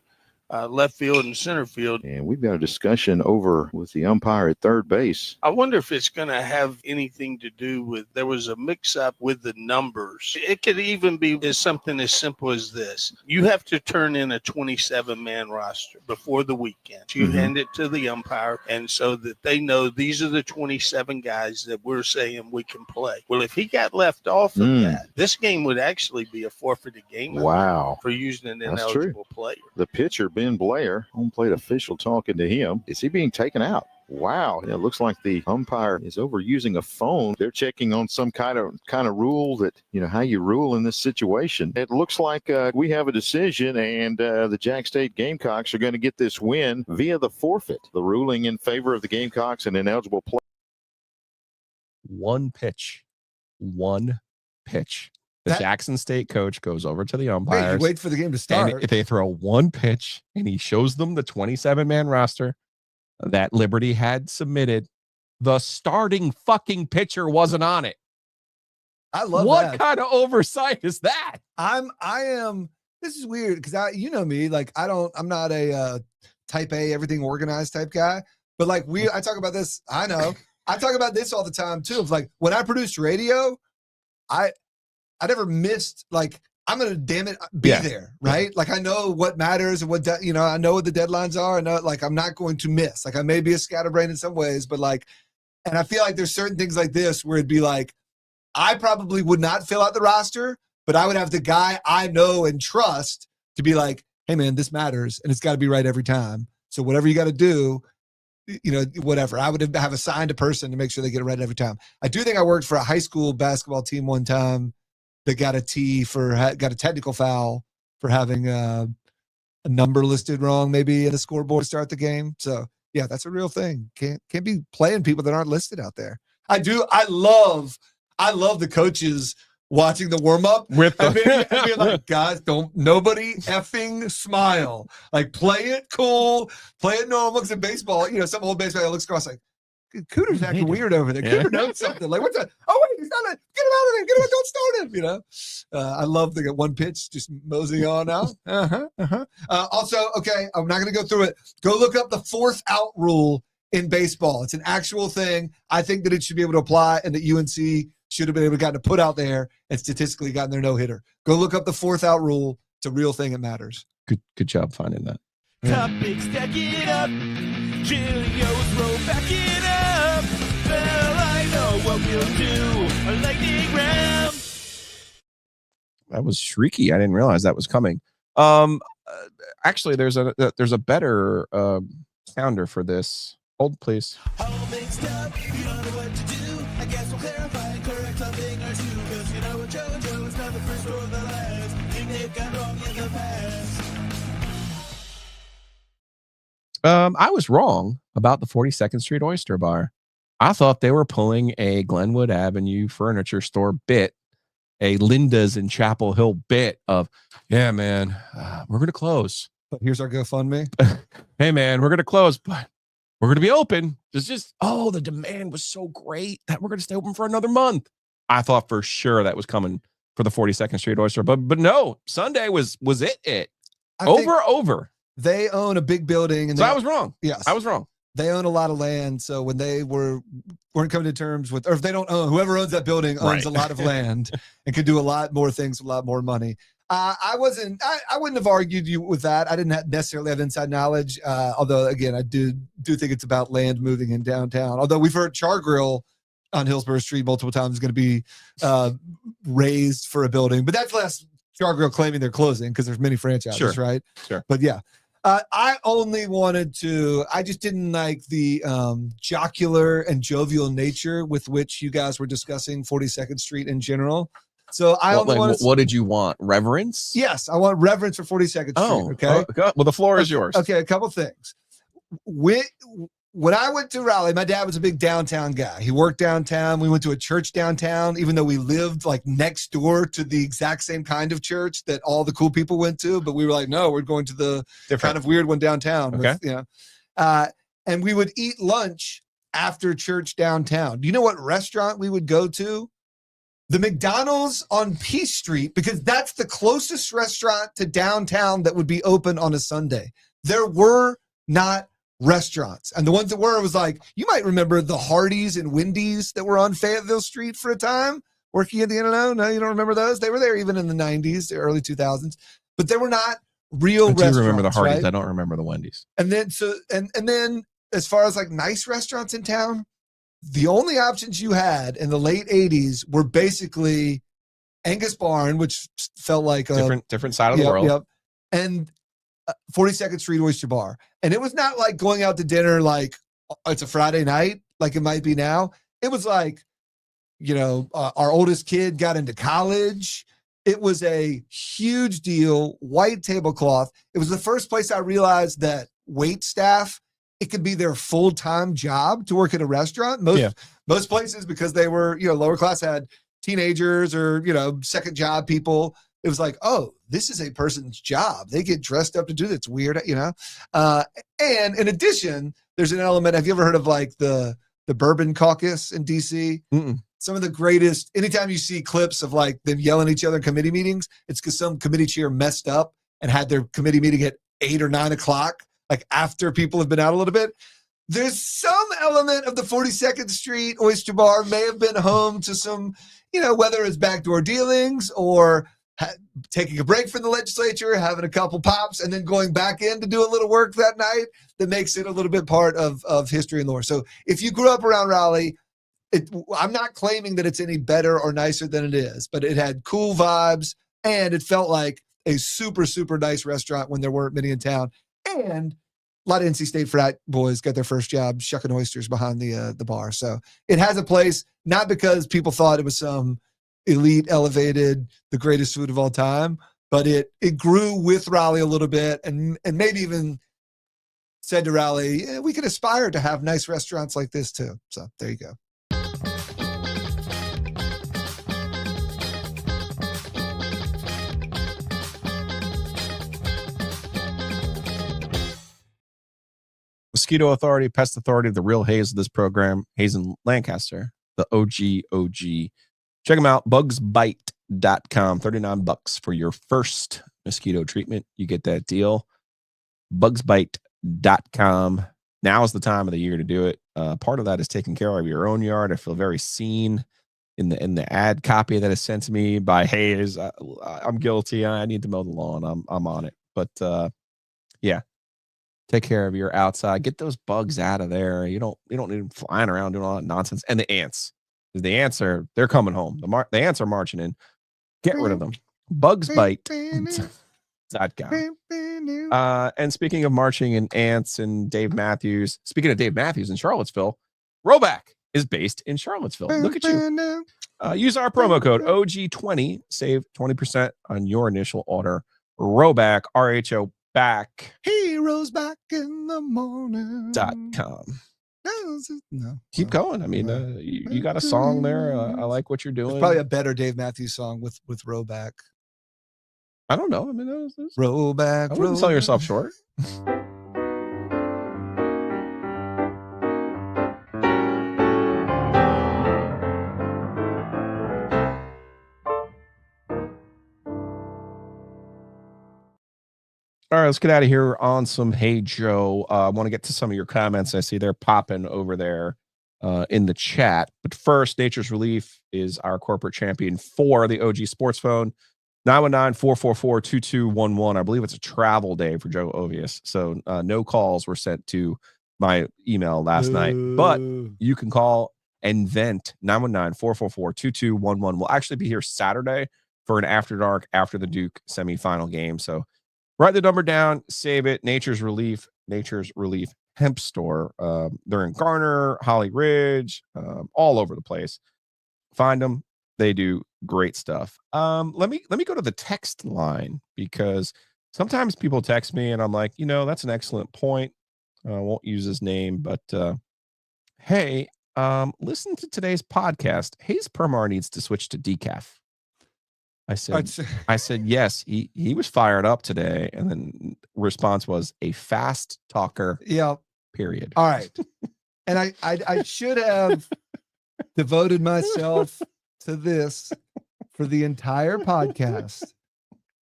left field and center field. And we've got a discussion over with the umpire at third base. I wonder if it's going to have anything to do with there was a mix-up with the numbers. It could even be as something as simple as this. You have to turn in a 27-man roster before the weekend. You hand it to the umpire, and so that they know these are the 27 guys that we're saying we can play. Well, if he got left off of that, this game would actually be a forfeited game. Wow. For using an That's true. ineligible player. The pitcher, Ben Blair, home plate official talking to him. Is he being taken out? Wow. It looks like the umpire is overusing a phone. They're checking on some kind of rule that, how you rule in this situation. It looks like we have a decision, and the Jack State Gamecocks are going to get this win via the forfeit. The ruling in favor of the Gamecocks, an ineligible play. One pitch. The Jackson State coach goes over to the umpires. Wait for the game to start. And if they throw one pitch and he shows them the 27-man roster that Liberty had submitted, the starting fucking pitcher wasn't on it. I love what that. kind of oversight is that? I am. This is weird because you know me, like I'm not a type A, everything organized type guy. But like I talk about this. I know I talk about this all the time too. Of like when I produced radio, I never missed, like, I'm going to damn it be there, right? Like I know what matters and what, I know what the deadlines are. I know, like, I'm not going to miss. Like I may be a scatterbrain in some ways, but like, and I feel like there's certain things like this where it'd be like, I probably would not fill out the roster, but I would have the guy I know and trust to be like, hey man, this matters and it's got to be right every time. So whatever you got to do, whatever. I would have assigned a person to make sure they get it right every time. I do think I worked for a high school basketball team one time that got a technical foul for having a number listed wrong, maybe in the scoreboard to start the game. So yeah, that's a real thing. Can't be playing people that aren't listed out there. I love the coaches watching the warm up With and being like, guys, nobody effing smile. Like play it cool, play it normal. Because in baseball, some old baseball guy looks across like, Cooter's acting weird over there. Cooter knows something. Like, what's that? Oh, wait, he's not get him out of there. Get him out. Don't start him. I love the one pitch just moseying on out. Also, okay, I'm not going to go through it. Go look up the 4th out rule in baseball. It's an actual thing. I think that it should be able to apply and that UNC should have been able to gotten to put out there and statistically gotten their no-hitter. Go look up the 4th out rule. It's a real thing. It matters. Good job finding that. Topic, stack it up. Julio's roll back it up. Well, I know what we'll do. A lightning round. That was shrieky. I didn't realize that was coming. Actually, there's a better sounder for this. Hold, please. All mixed up, you don't know what to do. I facts will clarify and correct something or two. Cause you know what JoJo is not the first or the last thing they've got wrong in the past. I was wrong about the 42nd Street Oyster Bar. I thought they were pulling a Glenwood Avenue furniture store bit, a Linda's in Chapel Hill bit of, yeah, man, we're going to close. But here's our GoFundMe. Hey, man, we're going to close, but we're going to be open. There's just, the demand was so great that we're going to stay open for another month. I thought for sure that was coming for the 42nd Street Oyster, but no, Sunday was it. Over. They own a big building. And so I was wrong. Yes. I was wrong. They own a lot of land. So when they weren't coming to terms with, or if they don't own, whoever owns that building owns a lot of land and could do a lot more things with a lot more money. I wouldn't have argued you with that. I didn't necessarily have inside knowledge. Although again, I do think it's about land moving in downtown. Although we've heard Char Grill on Hillsborough Street multiple times is going to be raised for a building, but that's less Char Grill claiming they're closing because there's many franchises, right? Sure. But yeah. I just didn't like the jocular and jovial nature with which you guys were discussing 42nd Street in general. So what did you want? Reverence? Yes, I want reverence for 42nd Street. Okay. Well, the floor is yours. Okay, a couple things. When I went to Raleigh, my dad was a big downtown guy. He worked downtown. We went to a church downtown, even though we lived like next door to the exact same kind of church that all the cool people went to. But we were like, no, we're going to the kind of weird one downtown. Okay. And we would eat lunch after church downtown. Do you know what restaurant we would go to? The McDonald's on Peace Street, because that's the closest restaurant to downtown that would be open on a Sunday. There were not restaurants, and the ones that were, was like, you might remember the Hardee's and Wendy's that were on Fayetteville Street for a time working at the N&O. No, you don't remember those? They were there even in the 90s, the early 2000s, but they were not real restaurants. I do remember the Hardee's. Right? I don't remember the Wendy's. And then and then as far as like nice restaurants in town, the only options you had in the late 80s were basically Angus Barn, which felt like a different side of the world. Yep. And 42nd Street Oyster Bar. And it was not like going out to dinner like it's a Friday night, like it might be now. It was like, our oldest kid got into college. It was a huge deal, white tablecloth. It was the first place I realized that wait staff, it could be their full-time job to work at a restaurant. Most places, because they were, lower class, had teenagers or, second job people. It was like, oh, this is a person's job. They get dressed up to do that. It's weird, And in addition, there's an element. Have you ever heard of like the Bourbon Caucus in DC? Mm-mm. Some of the greatest, anytime you see clips of like them yelling at each other in committee meetings, it's because some committee chair messed up and had their committee meeting at 8 or 9 o'clock, like after people have been out a little bit. There's some element of the 42nd Street Oyster Bar may have been home to some, whether it's backdoor dealings or taking a break from the legislature, having a couple pops, and then going back in to do a little work that night that makes it a little bit part of history and lore. So if you grew up around Raleigh, I'm not claiming that it's any better or nicer than it is, but it had cool vibes and it felt like a super, super nice restaurant when there weren't many in town. And a lot of NC State frat boys got their first job shucking oysters behind the bar. So it has a place, not because people thought it was some elite, elevated, the greatest food of all time, but it grew with Raleigh a little bit and maybe even said to Raleigh, we could aspire to have nice restaurants like this too. So there you go. Mosquito Authority, Pest Authority, the real Hayes of this program, Hayes in Lancaster, the OG. Check them out, bugsbite.com, $39 for your first mosquito treatment. You get that deal. Bugsbite.com. Now is the time of the year to do it. Part of that is taking care of your own yard. I feel very seen in the ad copy that is sent to me by Hayes. I'm guilty. I need to mow the lawn. I'm on it. But yeah. Take care of your outside. Get those bugs out of there. You don't need them flying around doing all that nonsense. And the ants. The ants they're coming home. The ants are marching in. Get rid of them. Bugsbite.com. And speaking of marching and ants and Dave Matthews, speaking of Dave Matthews in Charlottesville, Roback is based in Charlottesville. Look at you. Use our promo code OG20, save 20% on your initial order. Roback, RHO back. Heroes back in the morning. .com. No. Keep going. I mean, you got a song there. I like what you're doing. It's probably a better Dave Matthews song with Roback. I don't know. I mean, Roback. I wouldn't sell yourself short. All right, let's get out of here on some Hey Joe. I want to get to some of your comments. I see they're popping over there in the chat. But first, Nature's Relief is our corporate champion for the OG Sports Phone. 919-444-2211. I believe it's a travel day for Joe Ovius. So no calls were sent to my email last night. But you can call and vent. 919-444-2211. We'll actually be here Saturday for an After Dark after the Duke semifinal game. So write the number down, save it. Nature's Relief Hemp Store. They're in Garner, Holly Ridge, all over the place. Find them. They do great stuff. Let me go to the text line, because sometimes people text me and I'm like, that's an excellent point. I won't use his name, but hey, listen to today's podcast. Hayes Permar needs to switch to decaf. I said, yes, he was fired up today. And then response was a fast talker. Yeah. Period. All right. And I should have devoted myself to this for the entire podcast,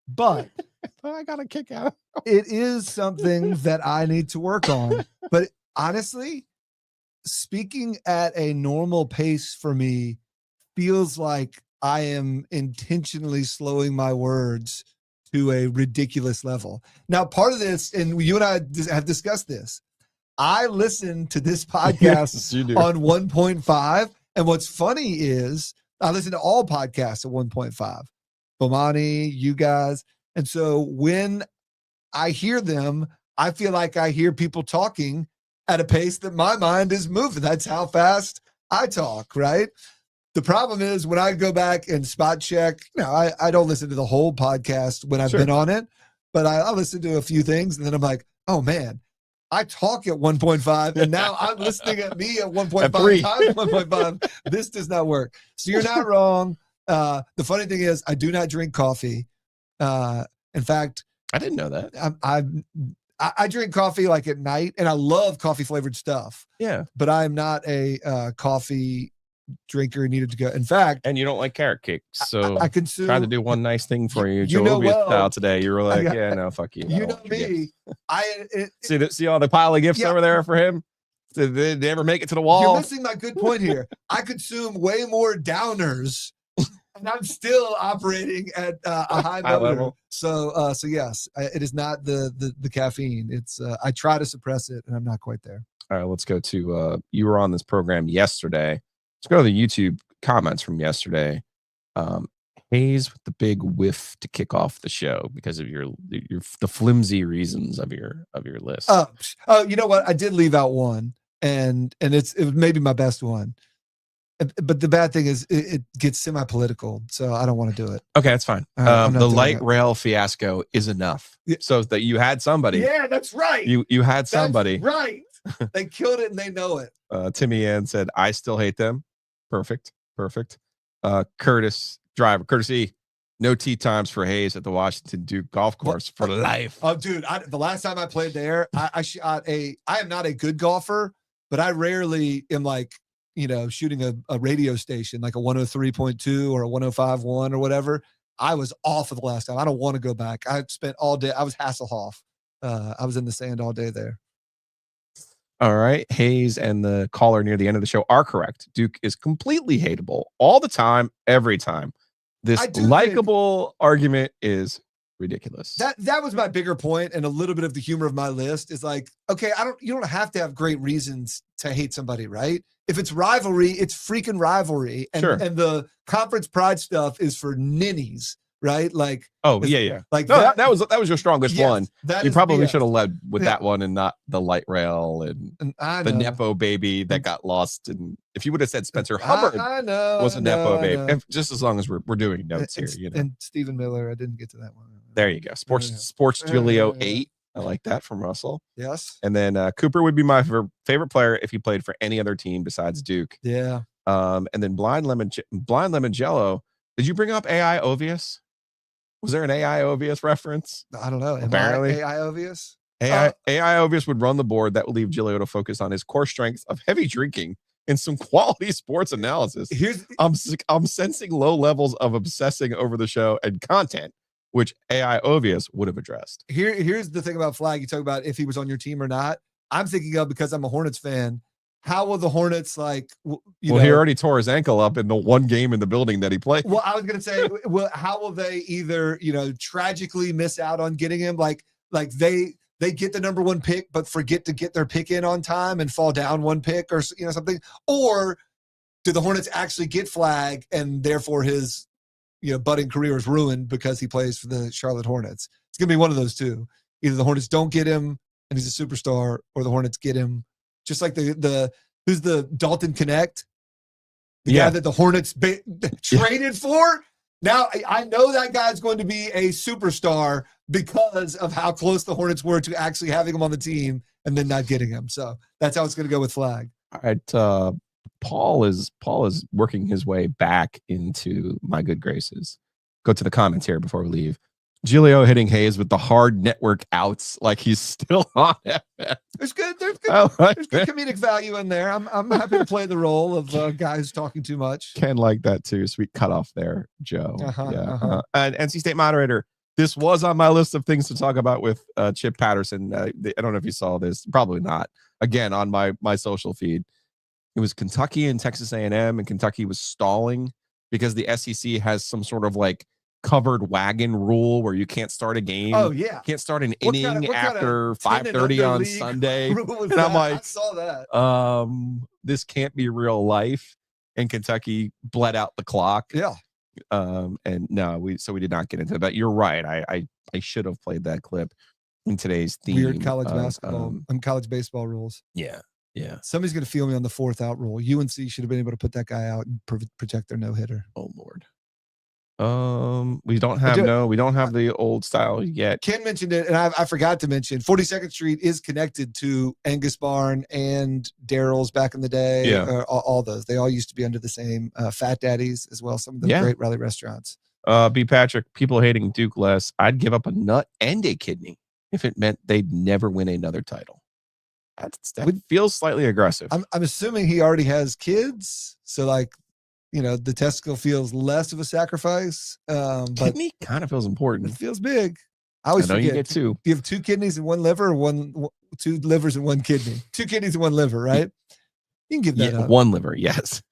but I got a kick out. It is something that I need to work on. But honestly, speaking at a normal pace for me feels like I am intentionally slowing my words to a ridiculous level. Now, part of this, and you and I have discussed this, I listen to this podcast on 1.5. And what's funny is I listen to all podcasts at 1.5. Bomani, you guys. And so when I hear them, I feel like I hear people talking at a pace that my mind is moving. That's how fast I talk, right? The problem is when I go back and spot check, I don't listen to the whole podcast when I've been on it, but I listen to a few things and then I'm like, oh man, I talk at 1.5 and now I'm listening at me at 1.5 times 1.5. This does not work. So you're not wrong. The funny thing is I do not drink coffee. In fact, I didn't know that. I drink coffee like at night and I love coffee flavored stuff. Yeah. But I'm not a coffee drinker needed to go. In fact, and you don't like carrot cake, so I consume. Tried to do one nice thing for you, You know Joe well. style today. You were like, yeah, no, fuck you. You know me. See all the pile of gifts over there for him. Did they ever make it to the wall? You're missing my good point here. I consume way more downers, and I'm still operating at a high level. So yes, it is not the caffeine. It's I try to suppress it, and I'm not quite there. All right, let's go to you were on this program yesterday. Let's go to the YouTube comments from yesterday. Hayes with the big whiff to kick off the show because of the flimsy reasons of your list. Oh, you know what? I did leave out one, and it was maybe my best one. But the bad thing is it gets semi-political, so I don't want to do it. Okay, that's fine. The light rail fiasco is enough, so that you had somebody. Yeah, that's right. You had somebody. That's right. They killed it and they know it. Timmy Ann said, "I still hate them." Perfect. Curtis Driver, courtesy. No tee times for Hayes at the Washington Duke golf course for life. Oh, dude! The last time I played there, I shot I am not a good golfer, but I rarely am like shooting a radio station like a 103.2 or a 105.1 or whatever. I was awful the last time. I don't want to go back. I spent all day. I was Hasselhoff. I was in the sand all day there. All right. Hayes and the caller near the end of the show are correct. Duke is completely hateable all the time, every time. This likable argument is ridiculous. That was my bigger point, and a little bit of the humor of my list is like, okay, you don't have to have great reasons to hate somebody, right? If it's rivalry, it's freaking rivalry. And, and the conference pride stuff is for ninnies. right? Like, Oh yeah. like No, that was your strongest yes, one. that You is probably BS. should have led with Yeah. that one and not the light rail and And I the know. Nepo baby that got lost. And if you would have said Spencer Hubbard I know was a I know, Nepo I baby, know. if, just as long as we're doing notes and, here, you know. and Stephen Miller, I didn't get to that one. There you go. Sports Yeah. Julio 8. I like that from Russell. Yes. And then Cooper would be my favorite player if he played for any other team besides Duke. Yeah. And then Blind Lemon Jello. Did you bring up AI Ovius? Was there an AI Ovius reference? I don't know. Apparently. AI obvious. AI Ovius would run the board. That would leave Giglio to focus on his core strengths of heavy drinking and some quality sports analysis. I'm sensing low levels of obsessing over the show and content, which AI Ovius would have addressed. Here's the thing about Flag. You talk about if he was on your team or not. I'm thinking of, because I'm a Hornets fan, how will the Hornets he already tore his ankle up in the one game in the building that he played. Well, I was going to say, how will they either, tragically miss out on getting him? Like they get the number 1 pick, but forget to get their pick in on time and fall down 1 pick or, something. Or do the Hornets actually get Flag and therefore his, budding career is ruined because he plays for the Charlotte Hornets? It's going to be one of those two. Either the Hornets don't get him and he's a superstar, or the Hornets get him. Just like who's the Dalton Connect, the guy that the Hornets traded for. Now I know that guy's going to be a superstar because of how close the Hornets were to actually having him on the team and then not getting him. So that's how it's going to go with Flag. All right. Paul is working his way back into my good graces. Go to the comments here before we leave. Giglio hitting Hayes with the hard network outs like he's still on FM. There's good There's good comedic value in there. I'm happy to play the role of guys talking too much. Ken like that too. Sweet cutoff there, Joe. And NC State moderator. This was on my list of things to talk about with Chip Patterson. I don't know if you saw this. Probably not. Again, on my social feed. It was Kentucky and Texas A&M, and Kentucky was stalling because the SEC has some sort of covered wagon rule where you can't start a game. Oh yeah, can't start an inning after 5:30 on Sunday. And I'm like, I saw that. This can't be real life. And Kentucky bled out the clock. Yeah. And no, we did not get into that. You're right. I should have played that clip in today's theme. Weird college basketball and college baseball rules. Yeah. Somebody's gonna feel me on the 4th out rule. UNC should have been able to put that guy out and protect their no hitter. Oh Lord. We don't have the old style yet. Ken mentioned it, and I forgot to mention 42nd Street is connected to Angus Barn and Daryl's back in the day. Yeah. All those. They all used to be under the same Fat Daddies as well. Some of the great Raleigh restaurants. B. Patrick, people hating Duke less. I'd give up a nut and a kidney if it meant they'd never win another title. That feels slightly aggressive. I'm assuming he already has kids, so the testicle feels less of a sacrifice. But kidney kind of feels important. It feels big. I always forget. You get 2. Do you have 2 kidneys and 1 liver, or 2 livers and 1 kidney? 2 kidneys and 1 liver, right? You can give that up. 1 liver, yes.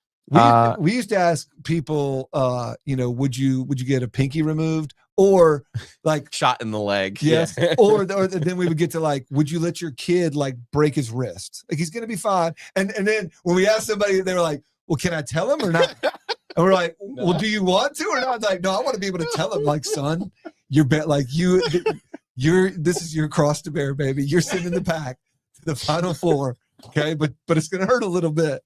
We used to ask people, would you get a pinky removed or shot in the leg? Yes. Yeah. or then we would get to would you let your kid break his wrist? He's going to be fine. And then when we asked somebody, they were like, well, can I tell him or not? And we're like, well, do you want to or not? I was like, no, I want to be able to tell him, son, you're this is your cross to bear, baby. You're sending the pack to the Final Four. Okay. But it's going to hurt a little bit,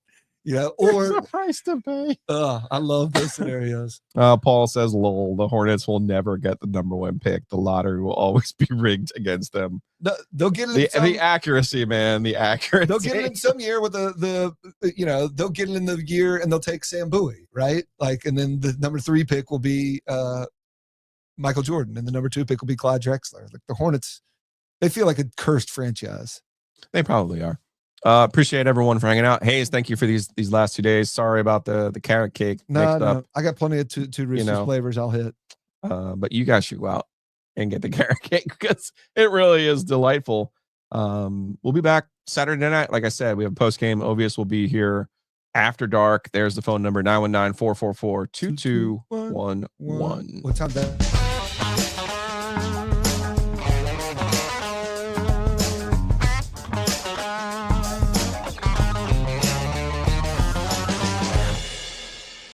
or the price to pay. I love those scenarios. Paul says, lol, the Hornets will never get the number 1 pick. The lottery will always be rigged against them. They'll get it. The accuracy, man. The accuracy. They'll get it in some year with they'll get it in the year and they'll take Sam Bowie, right? And then the number 3 pick will be Michael Jordan, and the number 2 pick will be Clyde Drexler. The Hornets, they feel like a cursed franchise. They probably are. Appreciate everyone for hanging out. Hayes, thank you for these last 2 days. Sorry about the carrot cake. No, I got plenty of two Reese's flavors I'll hit. But you guys should go out and get the carrot cake because it really is delightful. We'll be back Saturday night. Like I said, we have a post game. Ovius will be here after dark. There's the phone number 919-444-2211. What time that?